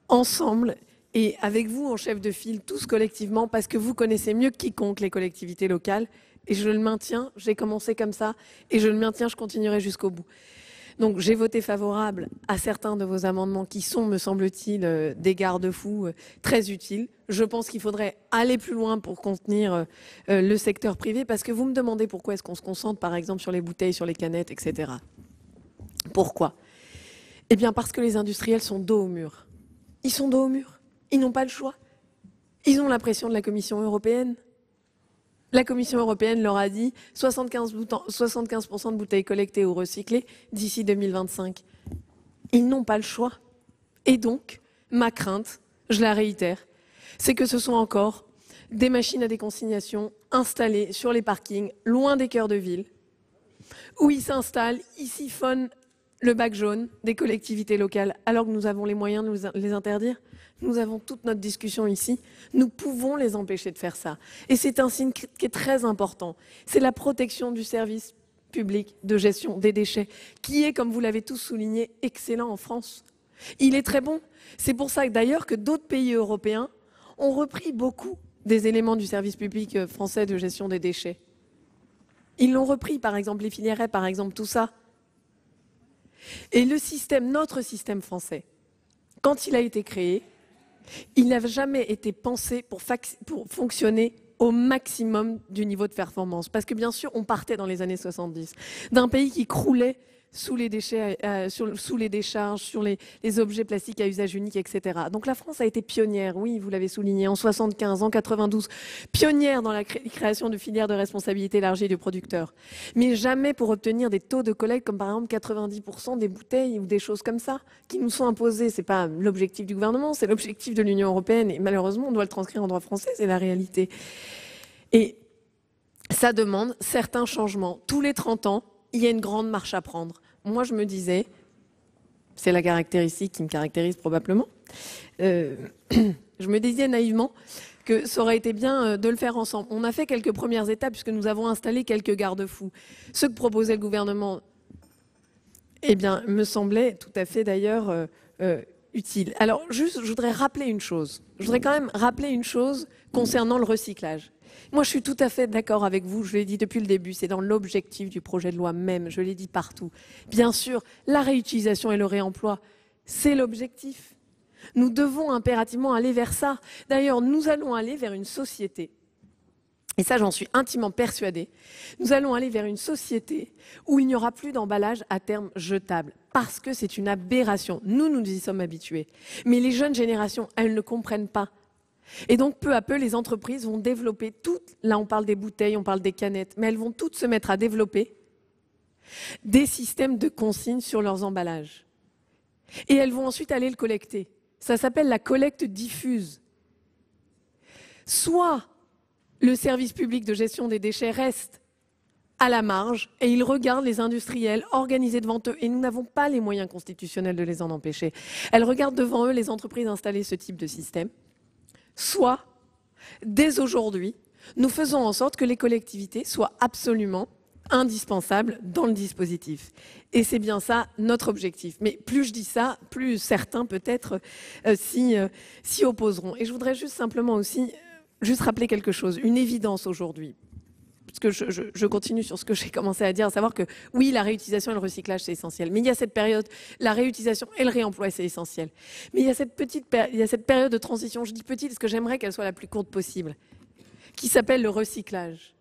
Ensemble, et avec vous en chef de file, tous collectivement, parce que vous connaissez mieux que quiconque les collectivités locales, et je le maintiens, j'ai commencé comme ça, et je le maintiens, je continuerai jusqu'au bout. Donc j'ai voté favorable à certains de vos amendements qui sont, me semble-t-il, des garde-fous très utiles. Je pense qu'il faudrait aller plus loin pour contenir le secteur privé, parce que vous me demandez pourquoi est-ce qu'on se concentre, par exemple, sur les bouteilles, sur les canettes, etc. Pourquoi? Eh bien parce que les industriels sont dos au mur. Ils sont dos au mur. Ils n'ont pas le choix. Ils ont la pression de la Commission européenne. La Commission européenne leur a dit 75% de bouteilles collectées ou recyclées d'ici 2025. Ils n'ont pas le choix. Et donc, ma crainte, je la réitère, c'est que ce sont encore des machines à déconsignation installées sur les parkings, loin des cœurs de ville, où ils s'installent, ils siphonnent le bac jaune des collectivités locales, alors que nous avons les moyens de les interdire. Nous avons toute notre discussion ici. Nous pouvons les empêcher de faire ça. Et c'est un signe qui est très important. C'est la protection du service public de gestion des déchets, qui est, comme vous l'avez tous souligné, excellent en France. Il est très bon. C'est pour ça d'ailleurs que d'autres pays européens ont repris beaucoup des éléments du service public français de gestion des déchets. Ils l'ont repris, par exemple les filières REP, par exemple tout ça. Et le système, notre système français, quand il a été créé, il n'a jamais été pensé pour fonctionner au maximum du niveau de performance. Parce que bien sûr, on partait dans les années 70 d'un pays qui croulait sous les déchets, sous les décharges, sur les objets plastiques à usage unique, etc. Donc la France a été pionnière, oui, vous l'avez souligné, en 75, en 92, pionnière dans la création de filières de responsabilité élargie du producteur. Mais jamais pour obtenir des taux de collecte comme par exemple 90% des bouteilles ou des choses comme ça, qui nous sont imposées. Ce n'est pas l'objectif du gouvernement, c'est l'objectif de l'Union européenne. Et malheureusement, on doit le transcrire en droit français, c'est la réalité. Et ça demande certains changements. Tous les 30 ans, il y a une grande marche à prendre. Moi, je me disais, c'est la caractéristique qui me caractérise probablement, je me disais naïvement que ça aurait été bien de le faire ensemble. On a fait quelques premières étapes puisque nous avons installé quelques garde-fous. Ce que proposait le gouvernement, eh bien, me semblait tout à fait d'ailleurs utile. Alors, juste, je voudrais rappeler une chose. Je voudrais quand même rappeler une chose concernant le recyclage. Moi, je suis tout à fait d'accord avec vous, je l'ai dit depuis le début, c'est dans l'objectif du projet de loi même, je l'ai dit partout. Bien sûr, la réutilisation et le réemploi, c'est l'objectif. Nous devons impérativement aller vers ça. D'ailleurs, nous allons aller vers une société, et ça j'en suis intimement persuadée, nous allons aller vers une société où il n'y aura plus d'emballage à terme jetable, parce que c'est une aberration. Nous y sommes habitués. Mais les jeunes générations, elles ne comprennent pas. Et donc, peu à peu, les entreprises vont développer toutes, là on parle des bouteilles, on parle des canettes, mais elles vont toutes se mettre à développer des systèmes de consigne sur leurs emballages. Et elles vont ensuite aller le collecter. Ça s'appelle la collecte diffuse. Soit le service public de gestion des déchets reste à la marge et il regarde les industriels organisés devant eux, et nous n'avons pas les moyens constitutionnels de les en empêcher. Elles regardent devant eux les entreprises installer ce type de système. Soit, dès aujourd'hui, nous faisons en sorte que les collectivités soient absolument indispensables dans le dispositif. Et c'est bien ça notre objectif. Mais plus je dis ça, plus certains peut-être s'y opposeront. Et je voudrais juste simplement aussi rappeler quelque chose, une évidence aujourd'hui. Parce que je continue sur ce que j'ai commencé à dire, à savoir que oui, la réutilisation et le recyclage, c'est essentiel. Mais il y a cette période, la réutilisation et le réemploi, c'est essentiel. Mais il y a cette période de transition, je dis petite parce que j'aimerais qu'elle soit la plus courte possible, qui s'appelle le recyclage.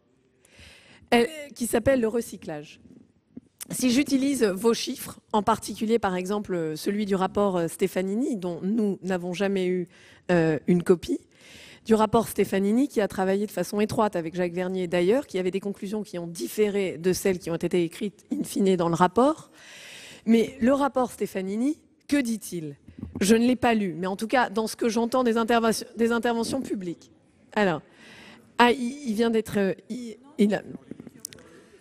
Si j'utilise vos chiffres, en particulier par exemple celui du rapport Stefanini, dont nous n'avons jamais eu une copie, du rapport Stefanini qui a travaillé de façon étroite avec Jacques Vernier d'ailleurs, qui avait des conclusions qui ont différé de celles qui ont été écrites in fine dans le rapport. Mais le rapport Stefanini Que dit-il? Je ne l'ai pas lu, mais en tout cas, dans ce que j'entends des interventions publiques. Alors, il vient d'être...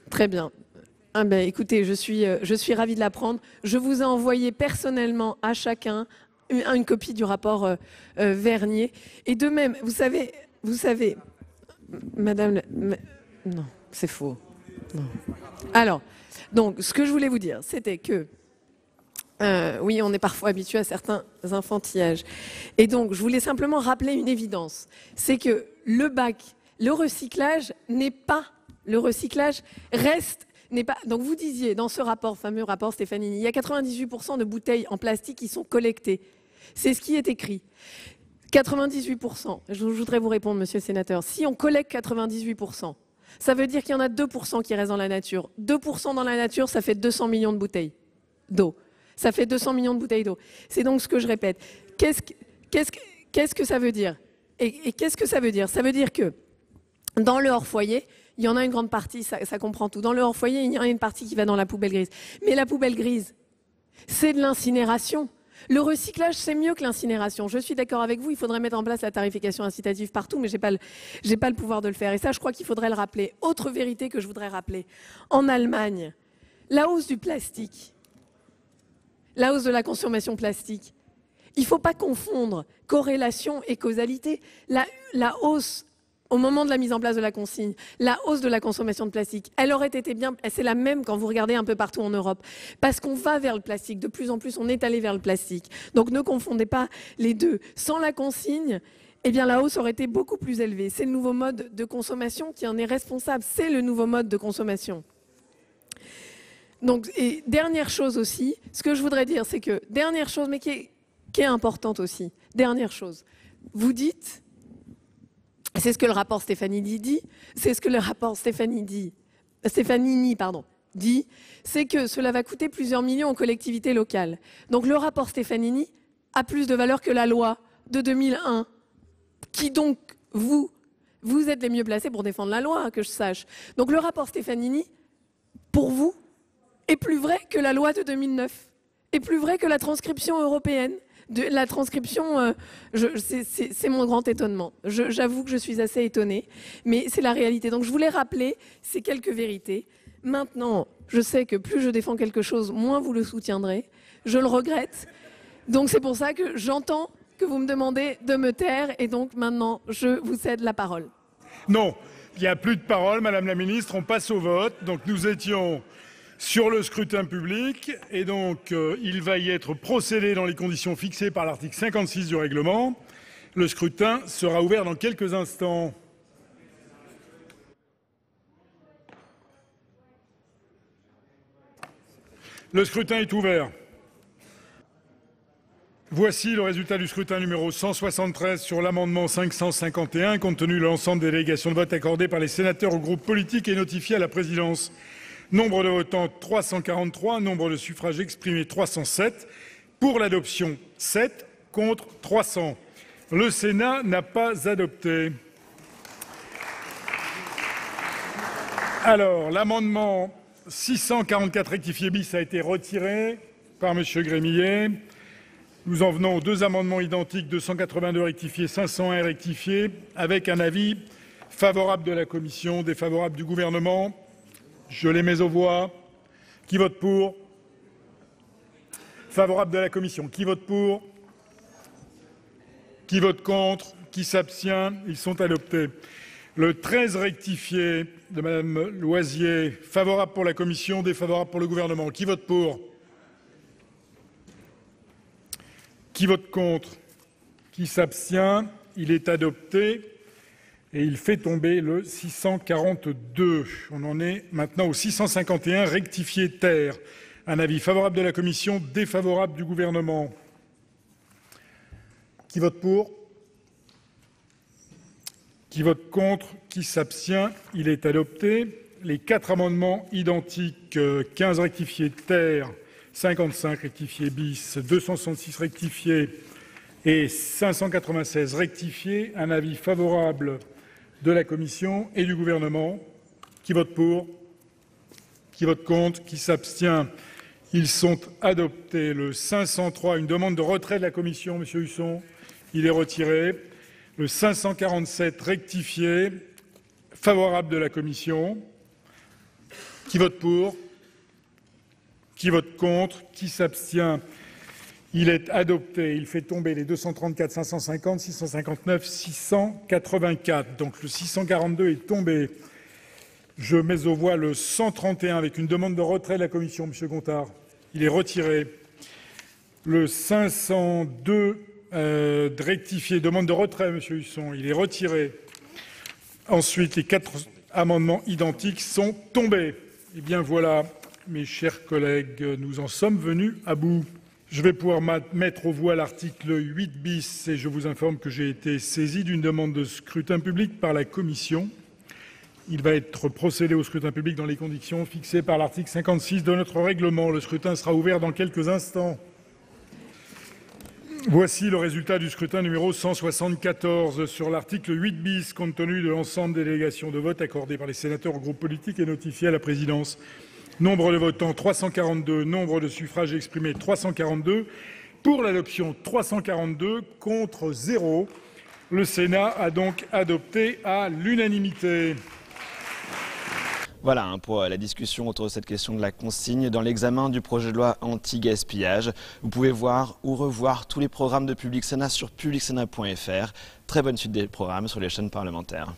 Très bien. Ah ben, écoutez, je suis ravie de l'apprendre. Je vous ai envoyé personnellement à chacun une copie du rapport Vernier. Et de même, vous savez, madame... Non, c'est faux. Non. Alors, donc, ce que je voulais vous dire, c'était que oui, on est parfois habitué à certains enfantillages. Et donc, je voulais simplement rappeler une évidence. C'est que le bac, le recyclage n'est pas... Le recyclage reste... n'est pas. Donc, vous disiez, dans ce rapport, fameux rapport Stefanini, il y a 98% de bouteilles en plastique qui sont collectées. C'est ce qui est écrit. 98%. Je voudrais vous répondre, monsieur le sénateur. Si on collecte 98%, ça veut dire qu'il y en a 2% qui restent dans la nature. 2% dans la nature, ça fait 200 millions de bouteilles d'eau. Ça fait 200 millions de bouteilles d'eau. C'est donc ce que je répète. Qu'est-ce que ça veut dire? Et qu'est-ce que ça veut dire? Ça veut dire que dans le hors-foyer, il y en a une grande partie, ça comprend tout. Dans le hors-foyer, il y en a une partie qui va dans la poubelle grise. Mais la poubelle grise, c'est de l'incinération. Le recyclage, c'est mieux que l'incinération. Je suis d'accord avec vous, il faudrait mettre en place la tarification incitative partout, mais je n'ai pas le pouvoir de le faire. Et ça, je crois qu'il faudrait le rappeler. Autre vérité que je voudrais rappeler. En Allemagne, la hausse du plastique, la hausse de la consommation plastique, il ne faut pas confondre corrélation et causalité. La hausse, au moment de la mise en place de la consigne, la hausse de la consommation de plastique, elle aurait été bien, c'est la même quand vous regardez un peu partout en Europe, parce qu'on va vers le plastique, de plus en plus on est allé vers le plastique. Donc ne confondez pas les deux. Sans la consigne, eh bien la hausse aurait été beaucoup plus élevée. C'est le nouveau mode de consommation qui en est responsable, c'est le nouveau mode de consommation. Donc, et dernière chose aussi, ce que je voudrais dire, c'est que, dernière chose, mais qui est importante aussi, dernière chose, vous dites, c'est ce que le rapport Stefanini dit, c'est ce que le rapport Stefanini dit, c'est que cela va coûter plusieurs millions aux collectivités locales. Donc le rapport Stefanini a plus de valeur que la loi de 2001, qui donc, vous êtes les mieux placés pour défendre la loi, que je sache. Donc le rapport Stefanini, pour vous, est plus vrai que la loi de 2009, est plus vrai que la transcription européenne. La transcription, c'est mon grand étonnement. J'avoue que je suis assez étonnée, mais c'est la réalité. Donc je voulais rappeler ces quelques vérités. Maintenant, je sais que plus je défends quelque chose, moins vous le soutiendrez. Je le regrette. Donc c'est pour ça que j'entends que vous me demandez de me taire, et donc maintenant, je vous cède la parole. Non, il n'y a plus de parole, Madame la Ministre. On passe au vote. Donc nous étions sur le scrutin public, et donc il va y être procédé dans les conditions fixées par l'article 56 du règlement. Le scrutin sera ouvert dans quelques instants. Le scrutin est ouvert. Voici le résultat du scrutin numéro 173 sur l'amendement 551, compte tenu de l'ensemble des délégations de vote accordées par les sénateurs aux groupes politiques et notifiées à la présidence. Nombre de votants 343, nombre de suffrages exprimés 307, pour l'adoption 7, contre 300. Le Sénat n'a pas adopté. Alors, l'amendement 644 rectifié bis a été retiré par M. Grémillet. Nous en venons aux deux amendements identiques 282 rectifié, 501 rectifié, avec un avis favorable de la Commission, défavorable du Gouvernement. Je les mets aux voix. Qui vote pour? Favorable de la Commission. Qui vote pour? Qui vote contre? Qui s'abstient? Ils sont adoptés. Le 13 rectifié de Mme Loisier, favorable pour la Commission, défavorable pour le Gouvernement. Qui vote pour? Qui vote contre? Qui s'abstient? Il est adopté. Et il fait tomber le 642. On en est maintenant au 651, rectifié terre. Un avis favorable de la Commission, défavorable du Gouvernement. Qui vote pour? Qui vote contre? Qui s'abstient? Il est adopté. Les quatre amendements identiques, 15 rectifié terre, 55 rectifié bis, 266 rectifié et 596 rectifié. Un avis favorable de la Commission et du Gouvernement. Qui vote pour? Qui vote contre? Qui s'abstient? Ils sont adoptés. Le 503, une demande de retrait de la commission, M. Husson. Il est retiré. Le 547, rectifié. Favorable de la commission. Qui vote pour? Qui vote contre? Qui s'abstient? Il est adopté. Il fait tomber les 234, 550, 659, 684. Donc le 642 est tombé. Je mets aux voix le 131 avec une demande de retrait de la commission. Monsieur Gontard, il est retiré. Le 502 de rectifier, demande de retrait, Monsieur Husson, il est retiré. Ensuite, les 4 amendements identiques sont tombés. Eh bien voilà, mes chers collègues, nous en sommes venus à bout. Je vais pouvoir mettre aux voix l'article 8 bis et je vous informe que j'ai été saisi d'une demande de scrutin public par la commission. Il va être procédé au scrutin public dans les conditions fixées par l'article 56 de notre règlement. Le scrutin sera ouvert dans quelques instants. Voici le résultat du scrutin numéro 174 sur l'article 8 bis, compte tenu de l'ensemble des délégations de vote accordées par les sénateurs aux groupes politiques et notifiées à la présidence. Nombre de votants 342, nombre de suffrages exprimés 342. Pour l'adoption 342, contre 0. Le Sénat a donc adopté à l'unanimité. Voilà pour la discussion autour de cette question de la consigne dans l'examen du projet de loi anti-gaspillage. Vous pouvez voir ou revoir tous les programmes de Public Sénat sur publicsénat.fr. Très bonne suite des programmes sur les chaînes parlementaires.